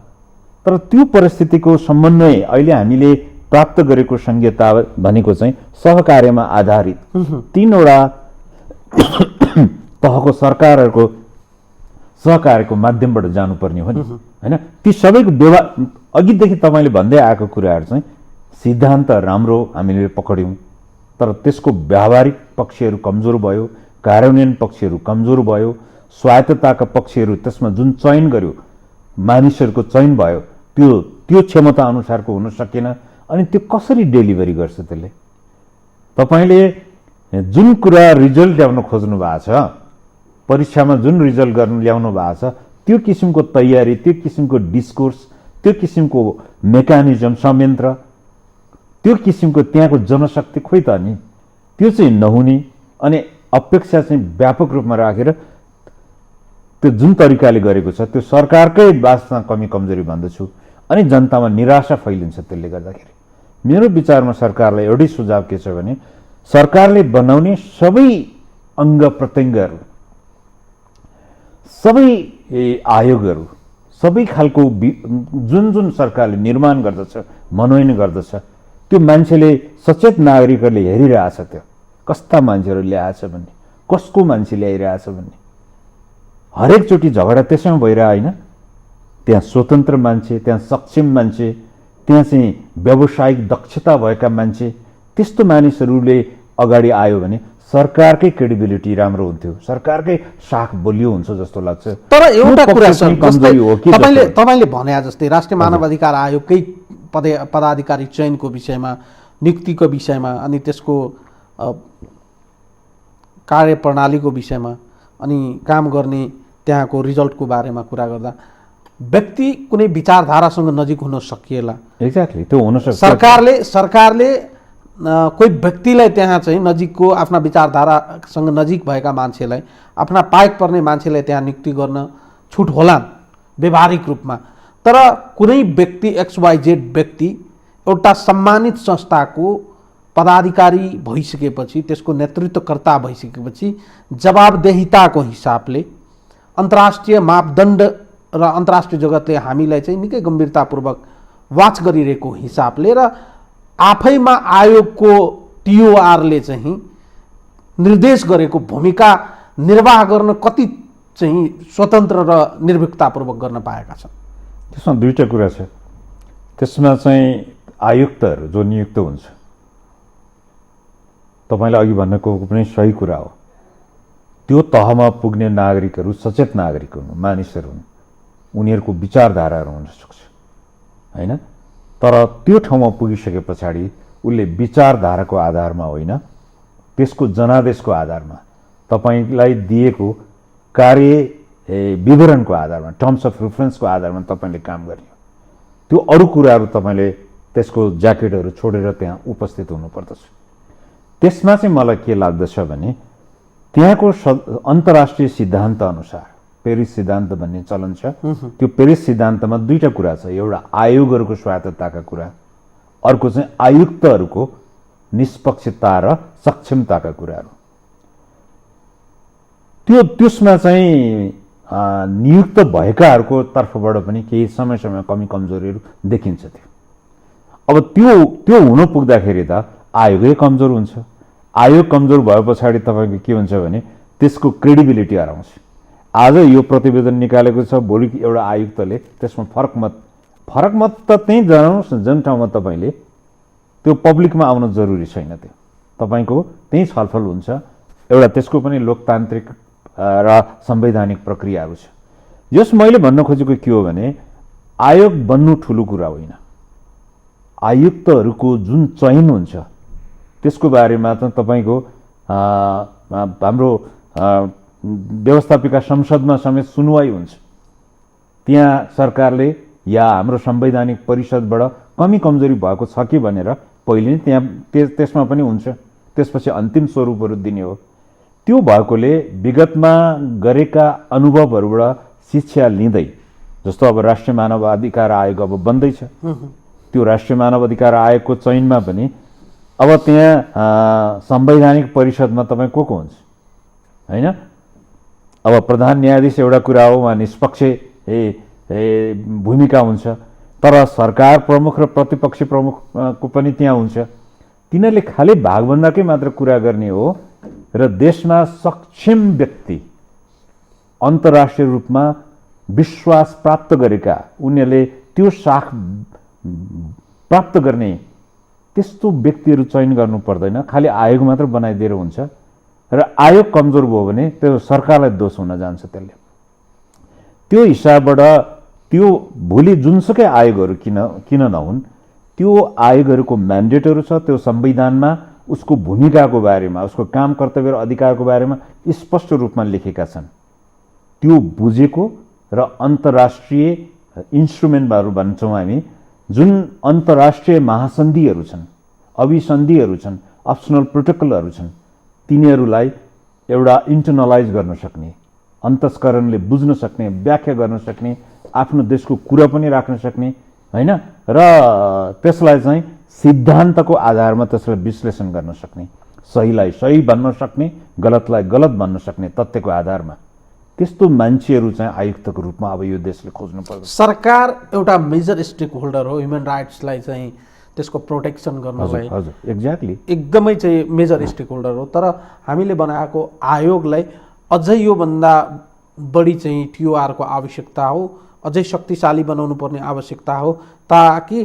तर त्यो परिस्थितिको समन्वय अहिले हामीले प्राप्त गरेको संहिता भनेको चाहिँ सहकार्यमा आधारित 3वटा तहको सरकारहरूको सहकार्यको माध्यमबाट जानुपर्ने हो नि होइन। ती सबैको व्यवहार अघिदेखि तपाईँले भन्दै आएको कुराहरू चाहिँ सिद्धान्त राम्रो हामीले पक्ड्यौँ, तर त्यसको व्यावहारिक पक्षहरू कमजोर भयो, कार्यान्वयन पक्षहरू कमजोर भयो, स्वायत्तताका पक्षहरू त्यसमा जुन चयन गर्यो, मानिसहरूको चयन भयो, त्यो क्षमता अनुसारको हुन सकेन। अनि त्यो कसरी डेलिभरी गर्छ त्यसले? तपाईँले जुन कुरा रिजल्ट ल्याउन खोज्नु भएको छ, परीक्षामा जुन रिजल्ट ल्याउनु भएको छ, त्यो किसिमको तयारी, त्यो किसिमको डिस्कोर्स, त्यो किसिमको मेकानिजम, संयन्त्र, त्यो किसिमको त्यहाँको जनशक्ति खोइ त नि, त्यो चाहिँ नहुने। अनि अपेक्षा चाहिँ व्यापक रूपमा राखेर त्यो जुन तरिकाले गरेको छ त्यो सरकारकै वास्तवमा कमी कमजोरी भन्दछु अनि जनतामा निराशा फैलिन्छ। त्यसले गर्दाखेरि मेरो विचारमा सरकारलाई एउटै सुझाव के छ भने सरकारले बनाउने सबै अङ्ग प्रत्यङ्गहरू, सबै आयोगहरू, सबै खालको जुन सरकारले निर्माण गर्दछ, मनोनयन गर्दछ, त्यो मान्छेले सचेत नागरिकहरूले हेरिरहेछ, त्यो कस्ता मान्छेहरू ल्याएछ भन्ने, कसको मान्छे ल्याइरहेछ भन्ने। हरेकचोटि झगडा त्यसैमा भइरह होइन, त्यहाँ स्वतन्त्र मान्छे, त्यहाँ सक्षम मान्छे, त्यहाँ चाहिँ व्यावसायिक दक्षता भएका मान्छे, त्यस्तो मानिसहरूले अगाडि आयो भने सरकारकै क्रेडिबिलिटी राम्रो हुन्थ्यो, सरकारकै साख बलियो हुन्छ जस्तो लाग्छ। तर एउटा कुरा छ, कमजोरी हो कि तपाईले भने जस्तै राष्ट्रिय मानव अधिकार आयोगकै पदाधिकारी चयनको विषयमा, नियुक्तिको विषयमा, अनि त्यसको कार्यप्रणालीको विषयमा, अनि काम गर्ने त्यहाँको रिजल्टको बारेमा कुरा गर्दा व्यक्ति कुनै विचारधारासँग नजिक हुन सकिएला। एक्ज्याक्टली, त्यो हुन सक्छ। सरकारले कोही व्यक्तिलाई त्यहाँ चाहिँ नजिकको आफ्ना विचारधारासँग नजिक भएका मान्छेलाई, आफ्ना पाएक पर्ने मान्छेलाई त्यहाँ नियुक्ति गर्न छुट होला व्यवहारिक रूपमा। तर कुनै व्यक्ति XYZ व्यक्ति एउटा सम्मानित संस्थाको पदाधिकारी भइसकेपछि, त्यसको नेतृत्वकर्ता भइसकेपछि जवाबदेहिताको हिसाबले अन्तर्राष्ट्रिय मापदण्ड र अन्तर्राष्ट्रिय जगतले हामीलाई चाहिँ निकै गम्भीरतापूर्वक वाच गरिरहेको हिसाबले र आफैमा आयोगको TOR-ले चाहिँ निर्देश गरेको भूमिका निर्वाह गर्न कति चाहिँ स्वतन्त्र र निर्भीकतापूर्वक गर्न पाएका छन्। त्यसमा दुईटा कुरा छ। त्यसमा चाहिँ आयुक्तहरू जो नियुक्त हुन्छ, तपाईँले अघि भन्नुको पनि सही कुरा हो, त्यो तहमा पुग्ने नागरिकहरू सचेत नागरिक हुन्, मानिसहरू हुन्, उनीहरूको विचारधाराहरू हुन सक्छ होइन। तर त्यो ठाउँमा पुगिसके पछाडि उसले विचारधाराको आधारमा होइन, त्यसको जनादेशको आधारमा, तपाईँलाई दिएको कार्य विवरणको आधारमा, टर्म्स अफ रेफरेन्सको आधारमा तपाईँले काम गर्ने। त्यो अरू कुराहरू तपाईँले त्यसको ज्याकेटहरू छोडेर त्यहाँ उपस्थित हुनुपर्दछ। त्यसमा चाहिँ मलाई के लाग्दछ भने त्यहाँको अन्तर्राष्ट्रिय सिद्धान्त अनुसार पेरिस सिद्धान्त भन्ने चलन छ। त्यो पेरिस सिद्धान्तमा दुईटा कुरा छ, एउटा आयोगहरूको स्वायत्तताका कुरा, अर्को चाहिँ आयुक्तहरूको निष्पक्षता र सक्षमताका कुराहरू। त्यसमा चाहिँ नियुक्त भएकाहरूको तर्फबाट पनि केही समय कमी कमजोरीहरू देखिन्छ। अब त्यो हुन पुग्दाखेरि त आयोगै कमजोर हुन्छ। आयोग कमजोर भए पछाडि तपाईँको के हुन्छ भने त्यसको क्रेडिबिलिटी हराउँछ। आज यो प्रतिवेदन निकालेको छ, भोलि एउटा आयुक्तले त्यसमा फरक मत त त्यहीँ जनाउनुहोस् न, जुन ठाउँमा तपाईँले त्यो पब्लिकमा आउन जरुरी छैन, त्यो तपाईँको त्यहीँ छलफल हुन्छ। एउटा त्यसको पनि लोकतान्त्रिक र संवैधानिक प्रक्रियाहरू छ। जस मैले भन्न खोजेको के हो भने आयोग बन्नु ठुलो कुरा होइन, आयुक्तहरूको जुन चयन हुन्छ त्यसको बारेमा त तपाईँको हाम्रो व्यवस्थापिका संसदमा समेत सुनवाई हुन्छ। त्यहाँ सरकारले या हाम्रो संवैधानिक परिषदबाट कमी कमजोरी भएको छ कि भनेर पहिले नै त्यहाँ त्यसमा पनि हुन्छ, त्यसपछि अन्तिम स्वरूपहरू दिने हो। त्यो भएकोले विगतमा गरेका अनुभवहरूबाट शिक्षा लिँदै, जस्तो अब राष्ट्रिय मानव अधिकार आयोग अब बन्दैछ, त्यो राष्ट्रिय मानव अधिकार आयोगको चयनमा पनि अब त्यहाँ संवैधानिक परिषदमा तपाईँ को हुन्छ होइन। अब प्रधान न्यायाधीश एउटा कुरा हो, उहाँ निष्पक्ष भूमिका हुन्छ, तर सरकार प्रमुख र प्रतिपक्षी प्रमुखको पनि त्यहाँ हुन्छ। तिनीहरूले खालि भागभन्दाकै मात्र कुरा गर्ने हो र देशमा सक्षम व्यक्ति, अन्तर्राष्ट्रिय रूपमा विश्वास प्राप्त गरेका, उनीहरूले त्यो साख प्राप्त गर्ने त्यस्तो व्यक्तिहरू चयन गर्नु पर्दैन। खालि आयोग मात्र बनाइदिएर हुन्छ र आयोग कमजोर भयो भने त्यो सरकारलाई दोष हुन जान्छ। त्यसले त्यो हिसाबबाट त्यो भोलि जुनसुकै आयोगहरू किन नहुन्, त्यो आयोगहरूको म्यान्डेटहरू छ, त्यो संविधानमा उसको भूमिकाको बारेमा, उसको काम कर्तव्य र अधिकारको बारेमा स्पष्ट रूपमा लेखेका छन्। त्यो बुझेको र अन्तर्राष्ट्रिय इन्स्ट्रुमेन्टहरू भन्छौँ हामी, जुन अन्तर्राष्ट्रिय महासन्धिहरू छन्, अभिसन्धिहरू छन्, अप्सनल प्रोटोकलहरू छन्, तिनीहरूलाई एउटा इन्टर्नलाइज गर्न सक्ने, अन्तस्करणले बुझ्न सक्ने, व्याख्या गर्न सक्ने, आफ्नो देशको कुरा पनि राख्न सक्ने होइन, र त्यसलाई चाहिँ सिद्धान्तको आधारमा त्यसलाई विश्लेषण गर्न सक्ने, सहीलाई सही भन्न सक्ने, गलतलाई गलत भन्न सक्ने तथ्यको आधारमा त्यस्तो मान्छेहरू चाहिँ आयुक्तको रूपमा अब यो देशले खोज्नु पर्छ। सरकार एउटा मेजर स्टेक होल्डर हो, ह्युमन राइट्सलाई चाहिँ त्यसको प्रोटेक्सन गर्नलाई। हजुर, एक्ज्याक्टली, एकदमै चाहिँ मेजर स्टेक होल्डर हो। तर हामीले बनाएको आयोगलाई अझै योभन्दा बढी चाहिँ TOR-को आवश्यकता हो, अझै शक्तिशाली बनाउनु पर्ने आवश्यकता हो, ताकि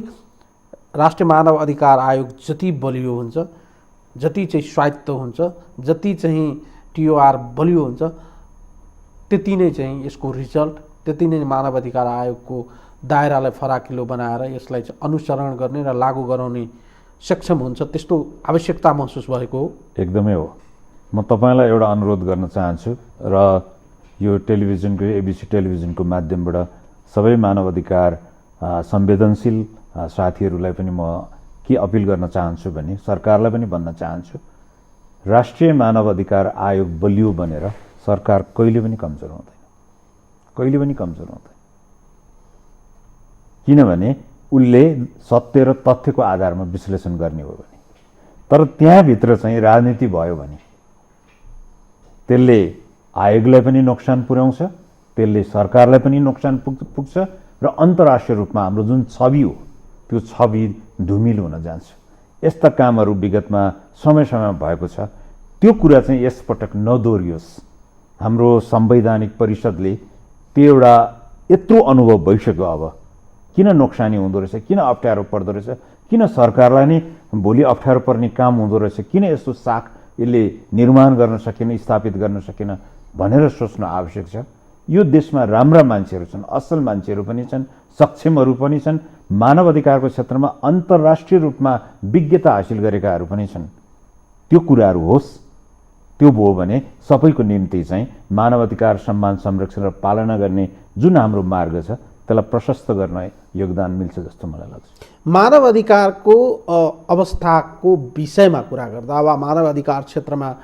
राष्ट्रिय मानव अधिकार आयोग जति बलियो हुन्छ जति चाहिँ स्वायत्त हुन्छ, जति चाहिँ टिओआर बलियो हुन्छ, त्यति नै चाहिँ यसको रिजल्ट, त्यति नै मानव अधिकार आयोगको दायरालाई फराकिलो बनाएर यसलाई चाहिँ अनुसरण गर्ने र लागू गराउने सक्षम हुन्छ, त्यस्तो आवश्यकता महसुस भएको हो। एकदमै हो। म तपाईँलाई एउटा अनुरोध गर्न चाहन्छु र यो टेलिभिजनको एबिसी टेलिभिजनको माध्यमबाट सबै मानव अधिकार संवेदनशील साथीहरूलाई पनि म के अपिल गर्न चाहन्छु भने सरकारलाई पनि भन्न चाहन्छु, राष्ट्रिय मानव अधिकार आयोग बलियो बनेर सरकार कहिले पनि कमजोर हुँदैन, कहिले पनि कमजोर हुँदैन। किनभने उसले सत्य र तथ्यको आधारमा विश्लेषण गर्ने हो भने, तर त्यहाँभित्र चाहिँ राजनीति भयो भने त्यसले आयोगलाई पनि नोक्सान पुर्याउँछ, त्यसले सरकारलाई पनि नोक्सान पुग्छ र अन्तर्राष्ट्रिय रूपमा हाम्रो जुन छवि हो त्यो छवि धुमिलो हुन जान्छ। यस्ता कामहरू विगतमा समय समयमा भएको छ। त्यो कुरा चाहिँ यसपटक नदोहोरियोस्। हाम्रो संवैधानिक परिषदले त्यो एउटा यत्रो अनुभव भइसक्यो, अब किन नोक्सानी हुँदो रहेछ, किन अप्ठ्यारो पर्दो रहेछ, किन सरकारलाई नै भोलि अप्ठ्यारो पर्ने काम हुँदो रहेछ, किन यस्तो साख यसले निर्माण गर्न सकेन, स्थापित गर्न सकेन भनेर सोच्न आवश्यक छ। यो देशमा राम्रा मान्छेहरू छन्, असल मान्छेहरू पनि छन्, सक्षमहरू पनि छन्, मानव अधिकारको क्षेत्रमा अन्तर्राष्ट्रिय रूपमा विज्ञता हासिल गरेकाहरू पनि छन्। त्यो कुराहरू होस्, त्यो भयो भने सबैको निम्ति चाहिँ मानव अधिकार सम्मान संरक्षण र पालना गर्ने जुन हाम्रो मार्ग छ त्यसलाई प्रशस्त गर्न योगदान मिल्छ जस्तो मलाई लाग्छ। मानव अधिकारको अवस्थाको विषयमा कुरा गर्दा अब मानव अधिकार क्षेत्रमा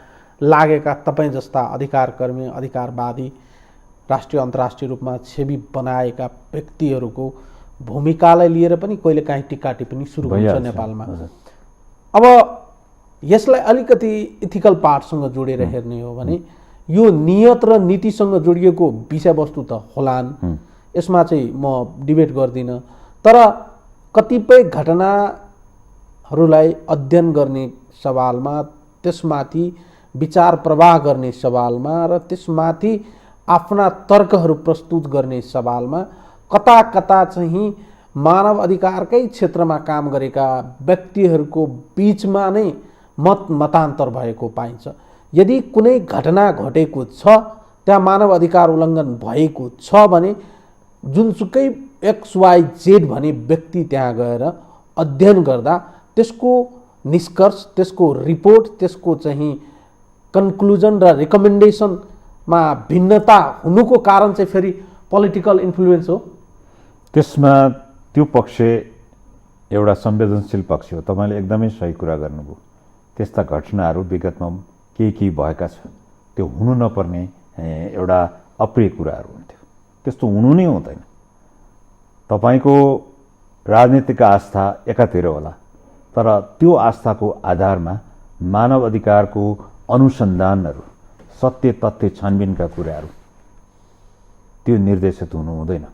लागेका तपाईँ जस्ता अधिकारकर्मी, अधिकारवादी, राष्ट्रिय अन्तर्राष्ट्रिय रूपमा छवि बनाएका व्यक्तिहरूको भूमिकालाई लिएर पनि कहिलेकाहीँ टिक्का टिप्पणी सुरु हुन्छ नेपालमा। अब यसलाई अलिकति इथिकल पार्टसँग जोडेर हेर्ने हो भने यो नियत र नीतिसँग जोडिएको विषयवस्तु त होलान्, यसमा चाहिँ म डिबेट गर्दिनँ, तर कतिपय घटनाहरूलाई अध्ययन गर्ने सवालमा, त्यसमाथि विचार प्रवाह गर्ने सवालमा र त्यसमाथि आफ्ना तर्कहरू प्रस्तुत गर्ने सवालमा कता कता चाहिँ मानव अधिकारकै क्षेत्रमा काम गरेका व्यक्तिहरूको बीचमा नै मतान्तर भएको पाइन्छ। यदि कुनै घटना घटेको छ, त्यहाँ मानव अधिकार उल्लङ्घन भएको छ भने जुनसुकै XYZ भन्ने व्यक्ति त्यहाँ गएर अध्ययन गर्दा त्यसको निष्कर्ष, त्यसको रिपोर्ट, त्यसको चाहिँ कन्क्लुजन र रिकमेन्डेसनमा भिन्नता हुनुको कारण चाहिँ फेरि पोलिटिकल इन्फ्लुएन्स हो। त्यसमा त्यो पक्ष एउटा संवेदनशील पक्ष हो। तपाईँले एकदमै सही कुरा गर्नुभयो। त्यस्ता घटनाहरू विगतमा केही भएका छ, त्यो हुनु नपर्ने एउटा अप्रिय कुराहरू हुन्थ्यो, त्यस्तो हुनु नै हुँदैन। तपाईँको राजनीतिक आस्था एकातिर होला, तर त्यो आस्थाको आधारमा मानव अधिकारको अनुसन्धानहरू, सत्य तथ्य छानबिनका कुराहरू त्यो निर्देशित हुनु हुँदैन।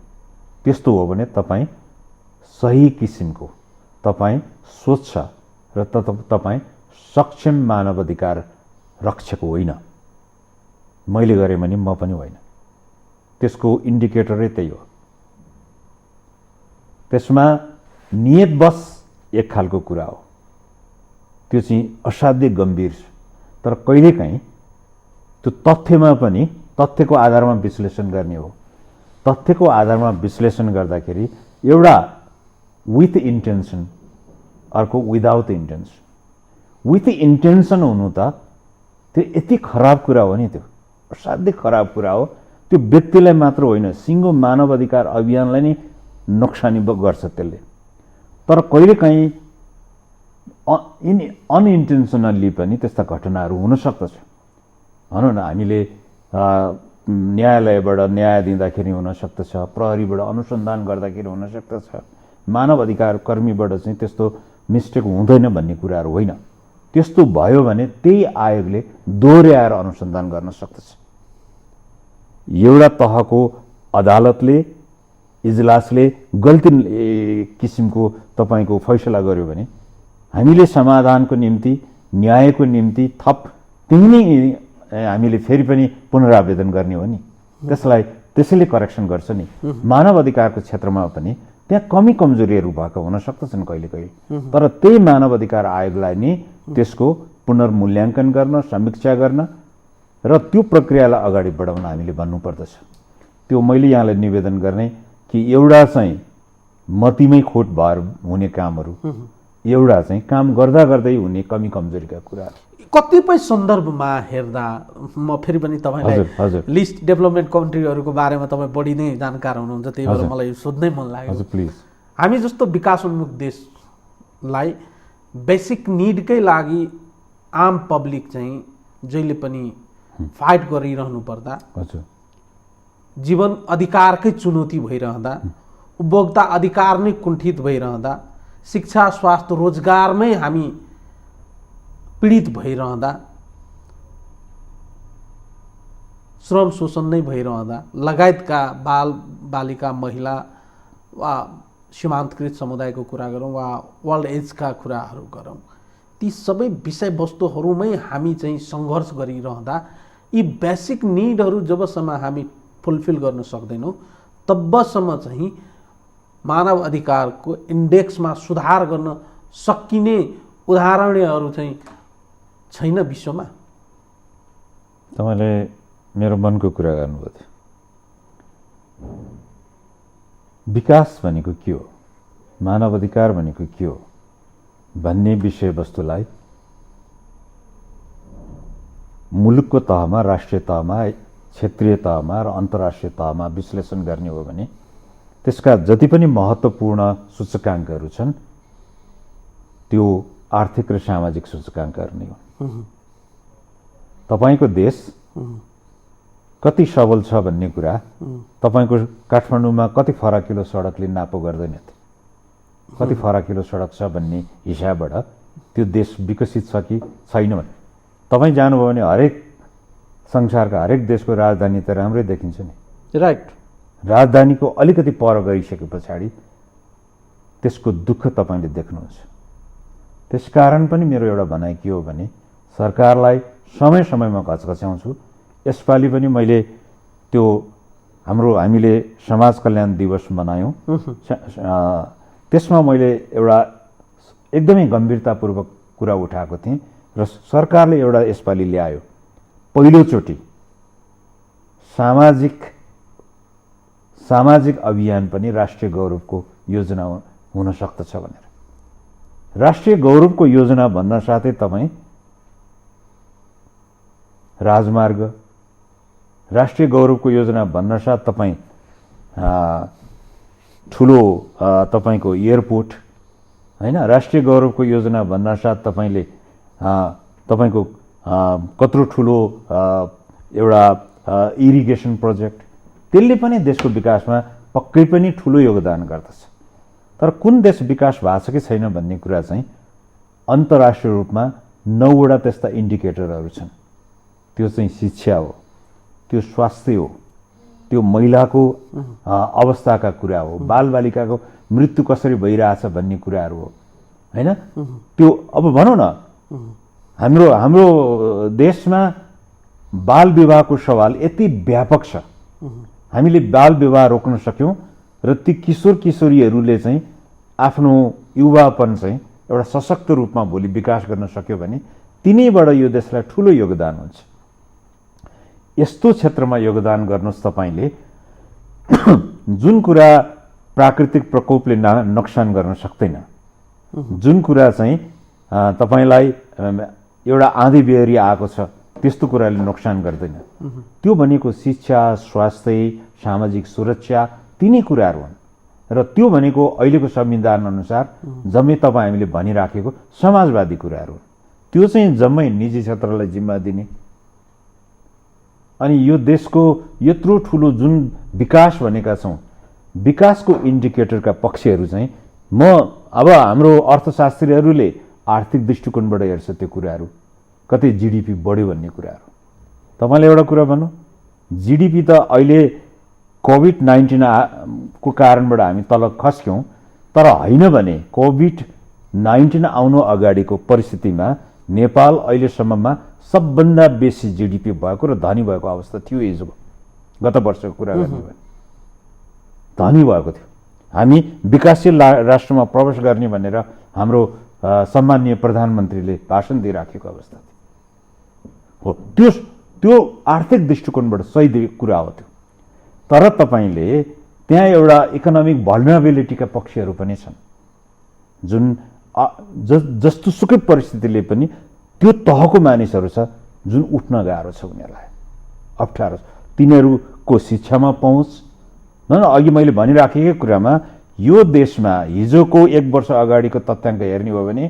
त्यस्तो हो भने तपाईँ सही किसिमको तपाईँ स्वच्छ र तपाईँ सक्षम मानव अधिकार रक्षक होइन। मैले गरेँ भने म पनि होइन, त्यसको इन्डिकेटरै त्यही हो। त्यसमा नियतवश एक खालको कुरा हो, त्यो चाहिँ असाध्यै गम्भीर छ, तर कहिलेकाहीँ त्यो तथ्यमा पनि तथ्यको आधारमा विश्लेषण गर्ने हो। तथ्यको आधारमा विश्लेषण गर्दाखेरि एउटा विथ इन्टेन्सन, अर्को विदाउट इन्टेन्सन। विथ इन्टेन्सन हुनु त त्यो यति खराब कुरा हो नि, त्यो असाध्यै खराब कुरा हो। त्यो व्यक्तिलाई मात्र होइन, सिङ्गो मानव अधिकार अभियानलाई नै नोक्सानी गर्छ त्यसले। तर कहिलेकाहीँ अनइन्टेन्सनल्ली पनि त्यस्ता घटनाहरू हुन सक्दछ। भनौँ न, हामीले न्यायालयबाट न्याय दिँदाखेरि हुन सक्दछ, प्रहरीबाट अनुसन्धान गर्दाखेरि हुन सक्दछ, मानव अधिकार कर्मीबाट चाहिँ त्यस्तो मिस्टेक हुँदैन भन्ने कुराहरू होइन। त्यस्तो भयो भने त्यही आयोगले दोहोऱ्याएर अनुसन्धान गर्न सक्दछ। एउटा तहको अदालतले, इजलासले गल्ती किसिमको तपाईँको फैसला गर्यो भने हामीले समाधानको निम्ति, न्यायको निम्ति थप त्यही नै हामीले फेरि पनि पुनरावेदन गर्ने हो नि। त्यसैले करेक्सन गर्छ नि। मानव अधिकारको क्षेत्रमा पनि त्यहाँ कमी कमजोरीहरू भएका हुन सक्दछन् कहिले कहिले, तर त्यही मानव अधिकार आयोगलाई नै त्यसको पुनर्मूल्याङ्कन गर्न, समीक्षा गर्न र त्यो प्रक्रियालाई अगाडि बढाउन हामीले भन्नुपर्दछ। त्यो मैले यहाँलाई निवेदन गर्ने कि एउटा चाहिँ मतिमै खोट भएर हुने कामहरू, एउटा चाहिँ काम गर्दा गर्दै हुने कमी कमजोरीका कुराहरू। कतिपय सन्दर्भमा हेर्दा म फेरि पनि तपाईँलाई लिस्ट डेभलपमेन्ट कन्ट्रीहरूको बारेमा तपाईँ बढी नै जानकार हुनुहुन्छ, त्यही भएर मलाई सोध्नै मन लाग्यो। हजुर प्लिज। हामी जस्तो विकासोन्मुख देशलाई बेसिक निडकै लागि आम पब्लिक चाहिँ जहिले पनि फाइट गरिरहनु पर्दा, हजुर जीवन अधिकारकै चुनौती भइरहँदा, उपभोक्ता अधिकार नै कुण्ठित भइरहँदा, शिक्षा स्वास्थ्य रोजगारमै हामी पीडित भइरहँदा, श्रम शोषण नै भइरहँदा, लगायतका बाल बालिका महिला वा सीमान्तकृत समुदायको कुरा गरौँ वा ओल्ड एजका कुराहरू गरौँ, ती सबै विषयवस्तुहरूमै हामी चाहिँ सङ्घर्ष गरिरहँदा यी बेसिक निडहरू जबसम्म हामी फुलफिल गर्न सक्दैनौँ तबसम्म चाहिँ मानव अधिकारको इन्डेक्समा सुधार गर्न सकिने उदाहरणहरू चाहिँ छैन विश्वमा। तपाईँले मेरो मनको कुरा गर्नुभयो थियो। विकास भनेको के हो, मानव अधिकार भनेको के हो भन्ने विषयवस्तुलाई मुलुकको तहमा, राष्ट्रिय तहमा, क्षेत्रीय तहमा र अन्तर्राष्ट्रिय तहमा विश्लेषण गर्ने हो भने त्यसका जति पनि महत्त्वपूर्ण सूचकाङ्कहरू छन् त्यो आर्थिक र सामाजिक सूचकाङ्कहरू नै हुन्। तपाईँको देश कति सबल छ भन्ने कुरा तपाईँको काठमाडौँमा कति फराकिलो सडकले नापो गर्दैन थियो। कति फराकिलो सडक छ भन्ने हिसाबबाट त्यो देश विकसित छ कि छैन भने तपाईँ जानुभयो भने हरेक संसारका हरेक देशको राजधानी त राम्रै देखिन्छ नि, राइट। राजधानीको अलिकति पर गइसके पछाडि त्यसको दुःख तपाईँले देख्नुहुन्छ। त्यसकारण पनि मेरो एउटा भनाइ के हो भने सरकारलाई समय समयमा घचघच्याउँछु। यसपालि पनि मैले त्यो हामीले समाज कल्याण दिवस मनायौँ, त्यसमा मैले एउटा एकदमै गम्भीरतापूर्वक कुरा उठाएको थिएँ र सरकारले एउटा यसपालि ल्यायो, पहिलोचोटि सामाजिक अभियान पनि राष्ट्रिय गौरवको योजना हुन सक्दछ भनेर। राष्ट्रिय गौरवको योजना भन्न साथै तपाईँ राजमार्ग, राष्ट्रिय गौरवको योजना भन्न साथ तपाईँ ठुलो तपाईँको एयरपोर्ट हैन, राष्ट्रिय गौरवको योजना भन्न साथ तपाईँले तपाईँको कत्रो ठुलो एउटा इरिगेसन प्रोजेक्ट, त्यसले पनि देशको विकासमा पक्कै पनि ठुलो योगदान गर्दछ। तर कुन देश विकास भएको छ कि छैन भन्ने कुरा चाहिँ अन्तर्राष्ट्रिय रूपमा 9वटा त्यस्ता इन्डिकेटरहरू छन्। त्यो चाहिँ शिक्षा हो, त्यो स्वास्थ्य हो, त्यो महिलाको अवस्थाका कुरा हो, बालबालिकाको मृत्यु कसरी भइरहेछ भन्ने कुराहरू हो हैन। त्यो अब भनौँ न हाम्रो देशमा बाल विवाहको सवाल यति व्यापक छ, हामीले बाल विवाह रोक्न सक्यौँ र ती किशोर किशोरीहरूले चाहिँ आफ्नो युवापन चाहिँ एउटा सशक्त रूपमा भोलि विकास गर्न सक्यो भने तिनैबाट यो देशलाई ठुलो योगदान हुन्छ। यस्तो क्षेत्रमा योगदान गर्नुहोस् तपाईँले जुन कुरा प्राकृतिक प्रकोपले नोक्सान गर्न सक्दैन, जुन कुरा चाहिँ तपाईँलाई एउटा आँधी बेहरी आएको छ त्यस्तो कुराले नोक्सान गर्दैन, त्यो भनेको शिक्षा, स्वास्थ्य, सामाजिक सुरक्षा तिनै कुराहरू हुन्। र त्यो भनेको अहिलेको संविधान अनुसार जम्मै तपाईँ हामीले भनिराखेको समाजवादी कुराहरू हुन्। त्यो चाहिँ जम्मै निजी क्षेत्रलाई जिम्मा दिने अनि यो देशको यत्रो ठुलो जुन विकास भनेका छौँ, विकासको इन्डिकेटरका पक्षहरू चाहिँ अब हाम्रो अर्थशास्त्रीहरूले आर्थिक दृष्टिकोणबाट हेर्छ त्यो कुराहरू, कतै जिडिपी बढ्यो भन्ने कुराहरू। तपाईँले एउटा कुरा भन्नु, जिडिपी त अहिले कोभिड-19 को कारणबाट हामी तल खस्क्यौँ, तर होइन भने कोभिड-19 आउनु अगाडिको परिस्थितिमा नेपाल अहिलेसम्ममा सबभन्दा बेसी जिडिपी भएको र धनी भएको अवस्था थियो। हिजो गत वर्षको कुरा गर्ने भने धनी भएको थियो। हामी विकासशील राष्ट्रमा प्रवेश गर्ने भनेर हाम्रो सम्माननीय प्रधानमन्त्रीले भाषण दिइराखेको अवस्था थियो। हो, त्यो आर्थिक दृष्टिकोणबाट सही कुरा हो त्यो। तर तपाईँले त्यहाँ एउटा इकोनोमिक भल्नरेबिलिटीका पक्षहरू पनि छन्, जुन जस्तोसुकै परिस्थितिले पनि त्यो तहको मानिसहरू छ जुन उठ्न गाह्रो छ, उनीहरूलाई अप्ठ्यारो छ। तिनीहरूको शिक्षामा पहुँच, अघि मैले भनिराखेकै कुरामा यो देशमा हिजोको 1 वर्ष अगाडिको तथ्याङ्क हेर्ने हो भने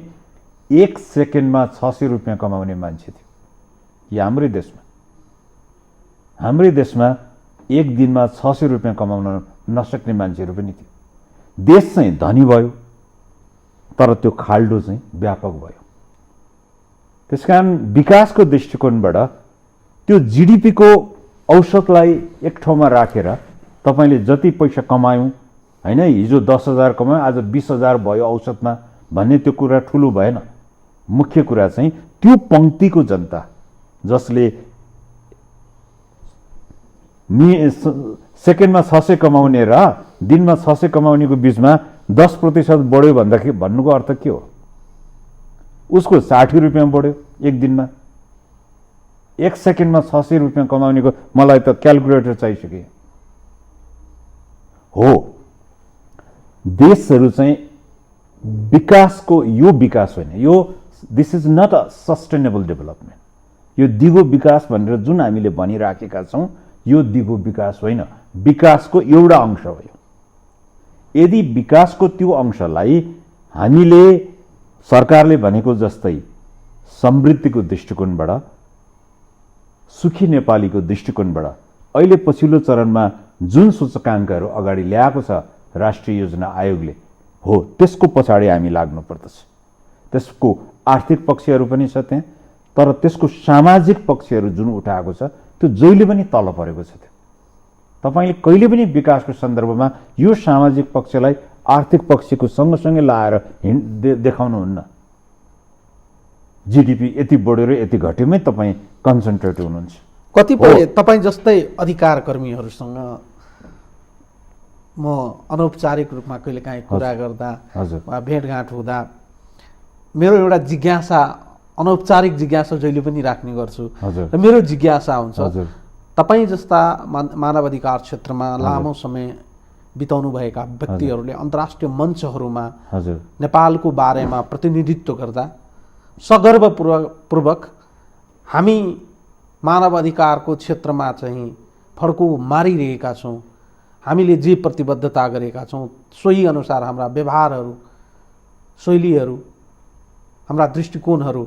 1 सेकेन्डमा 600 रुपियाँ कमाउने मान्छे थियो यो हाम्रै देशमा 1 दिनमा 600 रुपियाँ कमाउन नसक्ने मान्छेहरू पनि थियो। देश चाहिँ धनी भयो तर त्यो खाल्डो चाहिँ व्यापक भयो। त्यसकारण विकासको दृष्टिकोणबाट त्यो जीडीपीको औसतलाई एक ठाउँमा राखेर तपाईले जति पैसा कमायौं हैन, हिजो 10,000 कमायौं आज 20,000 भयो औसतमा भन्ने त्यो कुरा ठुलो भएन। मुख्य कुरा चाहिँ त्यो पंक्तिको जनता जसले सेकेन्डमा 600 कमाउने र दिनमा 600 कमाउनेको बीचमा 10% बढ्यो भन्नुको अर्थ के हो? उसको 60 रुपियाँ बढ्यो एक दिनमा। 1 सेकेन्डमा 600 रुपियाँ कमाउनेको मलाई त क्याल्कुलेटर चाहिसक्यो। हो, देशहरू चाहिँ विकासको यो विकास होइन, यो this is not a sustainable development. यो दिगो विकास भनेर जुन हामीले भनिराखेका छौं यो दिगो विकास होइन, विकासको एउटा अंश हो। यदि विकासको त्यो अंशलाई हामीले सरकारले भनेको जस्तै समृद्धिको दृष्टिकोणबाट, सुखी नेपालीको दृष्टिकोणबाट अहिले पछिल्लो चरणमा जुन सूचकाङ्कहरू अगाडि ल्याएको छ राष्ट्रिय योजना आयोगले, हो त्यसको पछाडि हामी लाग्नु पर्दछ। त्यसको आर्थिक पक्षहरू पनि छ त्यहाँ, तर त्यसको सामाजिक पक्षहरू जुन उठाएको छ त्यो जहिले पनि तल परेको छ। त्यो तपाईले कहिले पनि विकासको सन्दर्भमा यो सामाजिक पक्षलाई आर्थिक पक्षको सँगसँगै लाएर देखाउनुहुन्न। जीडीपी यति बढ्यो र यति घट्योमै तपाई कन्सन्ट्रेट हुनुहुन्छ। कतिपय तपाई जस्तै अधिकार कर्मीहरूसँग म अनौपचारिक रूपमा कहिलेकाहीँ कुरा गर्दा वा भेटघाट हुँदा मेरो एउटा जिज्ञासा, अनौपचारिक जिज्ञासा जहिले पनि राख्ने गर्छु र मेरो जिज्ञासा हुन्छ, तपाई जस्ता मानवाधिकार क्षेत्रमा लामो समय बिताउनु भएका व्यक्तिहरूले अन्तर्राष्ट्रिय मञ्चहरूमा नेपालको बारेमा प्रतिनिधित्व गर्दा सगर्वपूर्वक हामी मानवाधिकारको क्षेत्रमा चाहिँ फड्को मारिरहेका छौं, हामीले जे प्रतिबद्धता गरेका छौं सोही अनुसार हाम्रा व्यवहारहरू, शैलीहरू, हाम्रा दृष्टिकोणहरू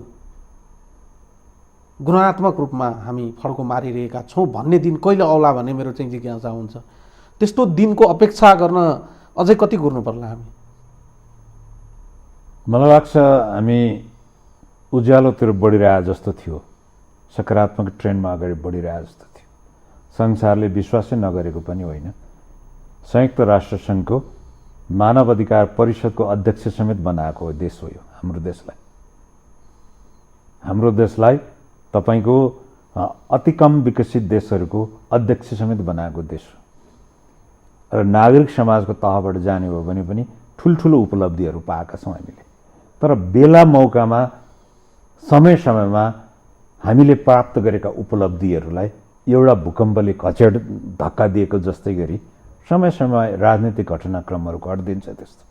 गुणात्मक रूपमा हामी फड्को मारिरहेका छौं भन्ने दिन कहिले आउला भन्ने मेरो चाहिँ जिज्ञासा हुन्छ। त्यस्तो दिनको अपेक्षा गर्न अझै कति गर्नु पर्ला हामी? मलाई लाग्छ हामी उज्यालोतिर बढिरहे जस्तो थियो, सकारात्मक ट्रेन्डमा अगाडि बढिरहे जस्तो थियो। संसारले विश्वासै नगरेको पनि होइन, संयुक्त राष्ट्र संघको मानव अधिकार परिषदको अध्यक्ष समेत बनाएको देश हो यो हाम्रो देशलाई तपाईको अति कम विकसित देशहरूको अध्यक्ष समेत बनाएको देश हो र नागरिक समाजको तहबाट जाने हो भने पनि ठुलठुलो उपलब्धिहरू पाएका छौं हामीले। तर बेला मौकामा समयमा हामीले प्राप्त गरेका उपलब्धिहरूलाई एउटा भूकम्पले घचेड धक्का दिएको जस्तै गरी समय राजनीतिक घटनाक्रमहरू घट्दिन्छ। त्यस्तो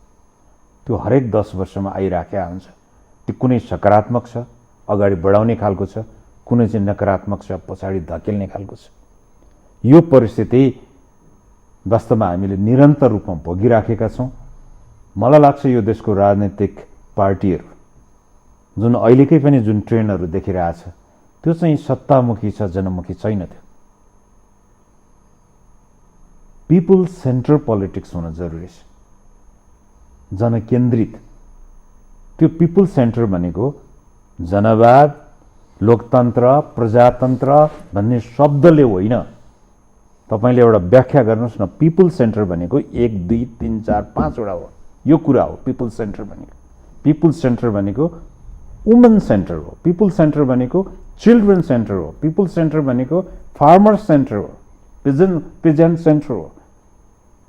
त्यो हरेक 10 वर्षमा आइराखेका हुन्छ। त्यो कुनै सकारात्मक छ, अगाडि बढाउने खालको छ, कुनै चाहिँ नकारात्मक छ, पछाडि धकेल्ने खालको छ। यो परिस्थिति वास्तवमा हामीले निरन्तर रूपमा भोगिराखेका छौं। मलाई लाग्छ यो देशको राजनीतिक पार्टीहरू जुन अहिलेकै पनि जुन ट्रेन्डहरू देखिरहेछ त्यो चाहिँ सत्तामुखी छ, जनमुखी छैन। त्यो पिपल सेन्टर पोलिटिक्स हुन जरुरी छ, जनकेन्द्रित। त्यो पिपल सेन्टर भनेको जनवाद, लोकतन्त्र, प्रजातन्त्र भन्ने शब्दले होइन। तपाईले एउटा व्याख्या गर्नुस् न, पिपल सेन्टर भनेको 1 2 3 4 5 वटा हो, यो कुरा हो पिपल सेन्टर भनेको। पिपल सेन्टर भनेको वुमन सेन्टर हो, पिपल सेन्टर भनेको चिल्ड्रेन सेन्टर हो, पिपल सेन्टर भनेको फार्मर सेन्टर हो, पेजेन्ट सेन्टर हो।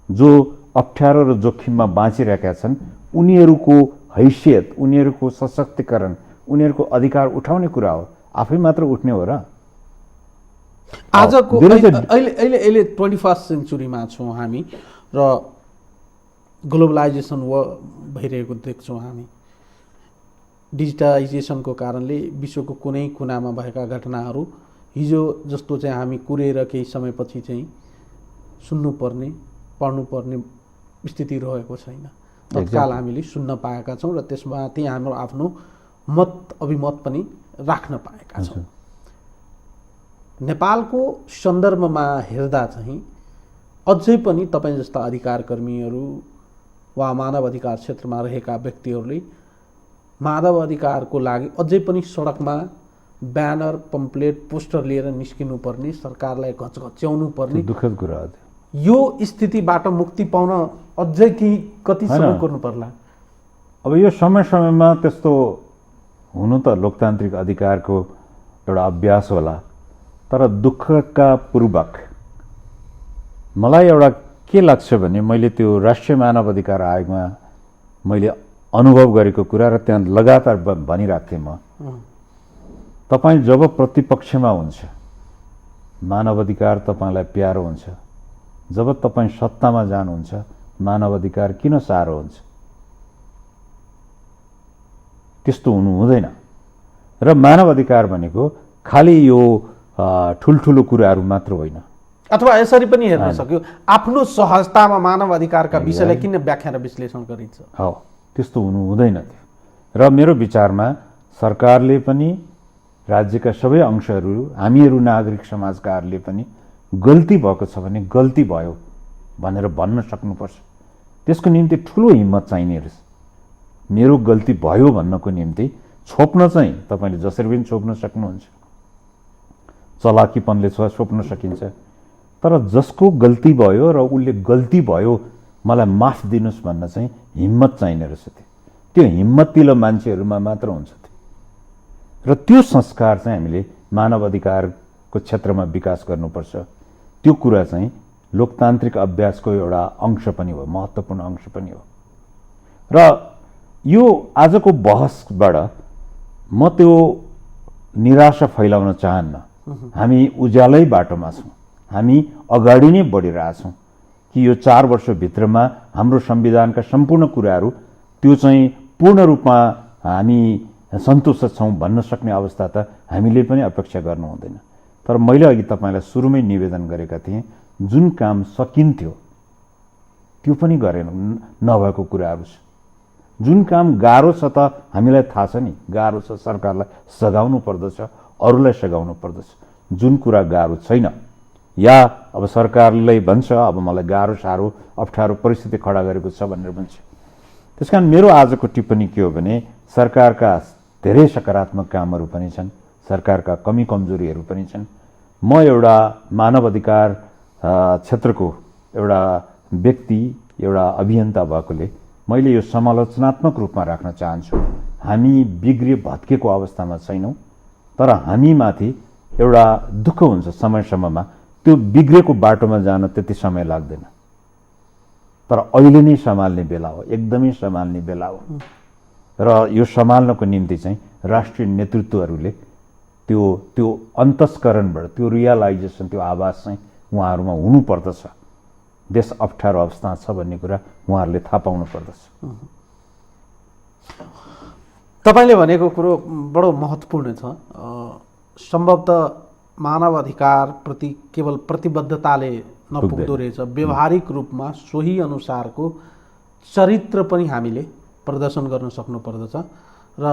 जो अप्ठ्यारो र जोखिममा बाँचिरहेका छन् उनीहरूको हैसियत, उनीहरूको सशक्तिकरण, उनीहरूको अधिकार उठाउने कुरा हो। आफै मात्र उठ्ने हो र? आजको धेरै अहिले 21st सेन्चुरीमा छौँ हामी र ग्लोबलाइजेसन भइरहेको देख्छौँ हामी। डिजिटाइजेसनको कारणले विश्वको कुनै कुनामा भएका घटनाहरू हिजो जस्तो चाहिँ हामी कुरेर केही समयपछि चाहिँ सुन्नुपर्ने पढ्नुपर्ने स्थिति रहेको छैन। तत्काल हामीले सुन्न पाएका छौँ र त्यसमाथि हाम्रो आफ्नो मत अभिमत पनि राख्न पाएका छौँ। नेपालको सन्दर्भमा हेर्दा चाहिँ अझै पनि तपाईँ जस्ता अधिकार कर्मीहरू वा मानव अधिकार क्षेत्रमा रहेका व्यक्तिहरूले मानव अधिकारको लागि अझै पनि सडकमा ब्यानर, पम्पलेट, पोस्टर लिएर निस्किनुपर्ने, सरकारलाई घचघच्याउनु पर्ने दुःखद कुरा हो। यो स्थितिबाट मुक्ति पाउन अझै कति समय गर्नु पर्ला? अब यो समय समयमा त्यस्तो हुनु त लोकतान्त्रिक अधिकारको एउटा अभ्यास होला, तर दुःखका पूर्वक मलाई एउटा के लाग्छ भने मैले त्यो राष्ट्रिय मानव अधिकार आयोगमा मैले अनुभव गरेको कुरा र त्यहाँ लगातार भनिरहेको थिएँ म, तपाईँ जब प्रतिपक्षमा हुन्छ मानव अधिकार तपाईँलाई प्यारो हुन्छ, जब तपाईँ सत्तामा जानुहुन्छ मानव अधिकार किन साह्रो हुन्छ? त्यस्तो हुनु हुँदैन। र मानव अधिकार भनेको खालि यो ठुल्ठुलो कुराहरू मात्र होइन। अथवा यसरी पनि हेर्न सक्यो, आफ्नो सहजतामा मानव अधिकारका विषयलाई किन व्याख्या र विश्लेषण गरिन्छ? हो, त्यस्तो हुनु हुँदैन थियो। र मेरो विचारमा सरकारले पनि, राज्यका सबै अंशहरू, हामीहरू नागरिक समाजकाहरूले पनि गल्ती भएको छ भने गल्ती भयो भनेर भन्न सक्नुपर्छ। त्यसको निम्ति ठुलो हिम्मत चाहिने रहेछ। मेरो गल्ती भयो भन्नको निम्ति छोप्न चाहिँ तपाईँले जसरी पनि छोप्न सक्नुहुन्छ, चलाकीपनले छोप्न सकिन्छ, तर जसको गल्ती भयो र उसले गल्ती भयो मलाई माफ दिनुहोस् भन्न चाहिँ हिम्मत चाहिने रहेछ। त्यो हिम्मतिलो मान्छेहरूमा मात्र हुन्छ र त्यो संस्कार चाहिँ हामीले मानव अधिकारको क्षेत्रमा विकास गर्नुपर्छ। त्यो कुरा चाहिँ लोकतान्त्रिक अभ्यासको एउटा अंश पनि हो, महत्त्वपूर्ण अंश पनि हो। र यो आजको बहसबाट म त्यो निराशा फैलाउन चाहन्न। हामी उज्यालै बाटोमा छौँ, हामी अगाडि नै बढिरहेछौँ कि यो 4 वर्षभित्रमा हाम्रो संविधानका सम्पूर्ण कुराहरू त्यो चाहिँ पूर्ण रूपमा हामी सन्तुष्ट छौँ भन्न सक्ने अवस्था त हामीले पनि अपेक्षा गर्नु हुँदैन। तर मैले अघि तपाईँलाई सुरुमै निवेदन गरेका थिएँ, जुन काम सकिन्थ्यो त्यो पनि गरेन, नभएको कुराहरू छ। जुन काम गाह्रो छ त हामीलाई थाहा छ नि, गाह्रो छ, सरकारलाई सघाउनु पर्दछ, अरूलाई सघाउनु पर्दछ। जुन कुरा गाह्रो छैन, या अब सरकारले भन्छ अब मलाई गाह्रो साह्रो अप्ठ्यारो परिस्थिति खडा गरेको छ भनेर भन्छ। त्यसकारण मेरो आजको टिप्पणी के हो भने सरकारका धेरै सकारात्मक कामहरू पनि छन्, सरकारका कमी कमजोरीहरू पनि छन्। म एउटा मानव अधिकार क्षेत्रको एउटा व्यक्ति, एउटा अभियन्ता भएकोले मैले यो समालोचनात्मक रूपमा राख्न चाहन्छु। हामी बिग्रिए भत्केको अवस्थामा छैनौँ, तर हामीमाथि एउटा दुःख हुन्छ समयसम्ममा, त्यो बिग्रेको बाटोमा जान त्यति समय लाग्दैन, तर अहिले नै सम्हाल्ने बेला हो, एकदमै सम्हाल्ने बेला हो। र यो सम्हाल्नको निम्ति चाहिँ राष्ट्रिय नेतृत्वहरूले त्यो अन्तस्करणबाट त्यो रियलाइजेसन, त्यो आवाज चाहिँ उहाँहरूमा हुनुपर्दछ। देश अप्ठ्यारो अवस्था छ भन्ने कुरा उहाँहरूले थाहा पाउनु पर्दछ। तपाईँले भनेको कुरो बडो महत्त्वपूर्ण छ। सम्भवतः मानव अधिकार प्रति केवल प्रतिबद्धताले नपुग्दो रहेछ, व्यवहारिक रूपमा सोही अनुसारको चरित्र पनि हामीले प्रदर्शन गर्न सक्नु पर्दछ। र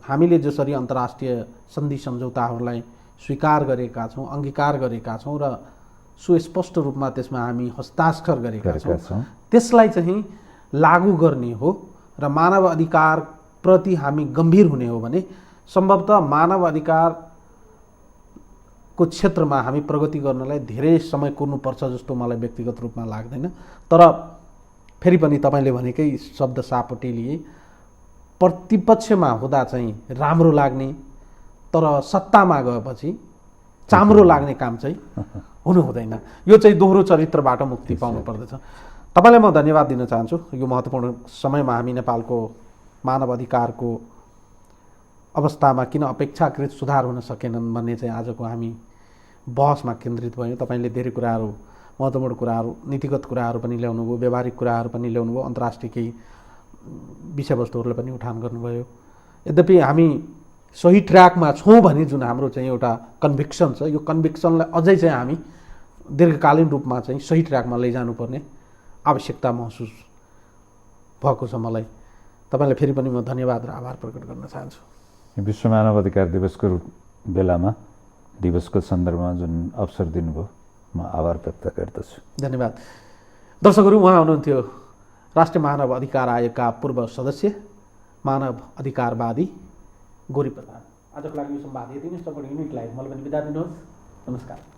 हामीले जसरी अन्तर्राष्ट्रिय सन्धि सम्झौताहरूलाई स्वीकार गरेका छौँ, अंगीकार गरेका छौँ र सुस्पष्ट रूपमा त्यसमा हामी हस्ताक्षर गरेका छौँ, त्यसलाई चाहिँ लागू गर्ने हो र मानव अधिकार प्रति हामी गम्भीर हुने हो भने सम्भवतः मानव अधिकारको क्षेत्रमा हामी प्रगति गर्नलाई धेरै समय कुर्नुपर्छ जस्तो मलाई व्यक्तिगत रूपमा लाग्दैन। तर फेरि पनि तपाईँले भनेकै शब्द सापटी लिए, प्रतिपक्षमा हुँदा चाहिँ राम्रो लाग्ने तर सत्तामा गएपछि चाम्रो लाग्ने काम चाहिँ हुनु हुँदैन। यो चाहिँ दोहोरो चरित्रबाट मुक्ति पाउनु पर्दछ। तपाईँलाई म धन्यवाद दिन चाहन्छु। यो महत्त्वपूर्ण समयमा हामी नेपालको मानव अधिकारको अवस्थामा किन अपेक्षाकृत सुधार हुन सकेनन् भन्ने चाहिँ आजको हामी बहसमा केन्द्रित भयौँ। तपाईँले धेरै कुराहरू, महत्त्वपूर्ण कुराहरू, नीतिगत कुराहरू पनि ल्याउनुभयो, व्यावहारिक कुराहरू पनि ल्याउनुभयो, अन्तर्राष्ट्रिय केही विषयवस्तुहरूलाई पनि उठान गर्नुभयो। यद्यपि हामी सही ट्र्याकमा छौँ भने जुन हाम्रो चाहिँ एउटा कन्भिक्सन छ, यो कन्भिक्सनलाई अझै चाहिँ हामी दीर्घकालीन रूपमा चाहिँ सही ट्र्याकमा लैजानुपर्ने आवश्यकता महसुस भएको छ मलाई। तपाईँलाई फेरि पनि म धन्यवाद र आभार प्रकट गर्न चाहन्छु। विश्व मानव अधिकार दिवसको बेलामा, दिवसको सन्दर्भमा जुन अवसर दिनुभयो, म आभार व्यक्त गर्दछु। धन्यवाद। दर्शकहरू, उहाँ हुनुहुन्थ्यो राष्ट्रिय मानव अधिकार आयोगका पूर्व सदस्य, मानव अधिकारवादी गौरी प्रधान। आजको लागि यो संवाद यति नै। सबै युनिटलाई मलाई पनि बिदा दिनुहोस्। नमस्कार।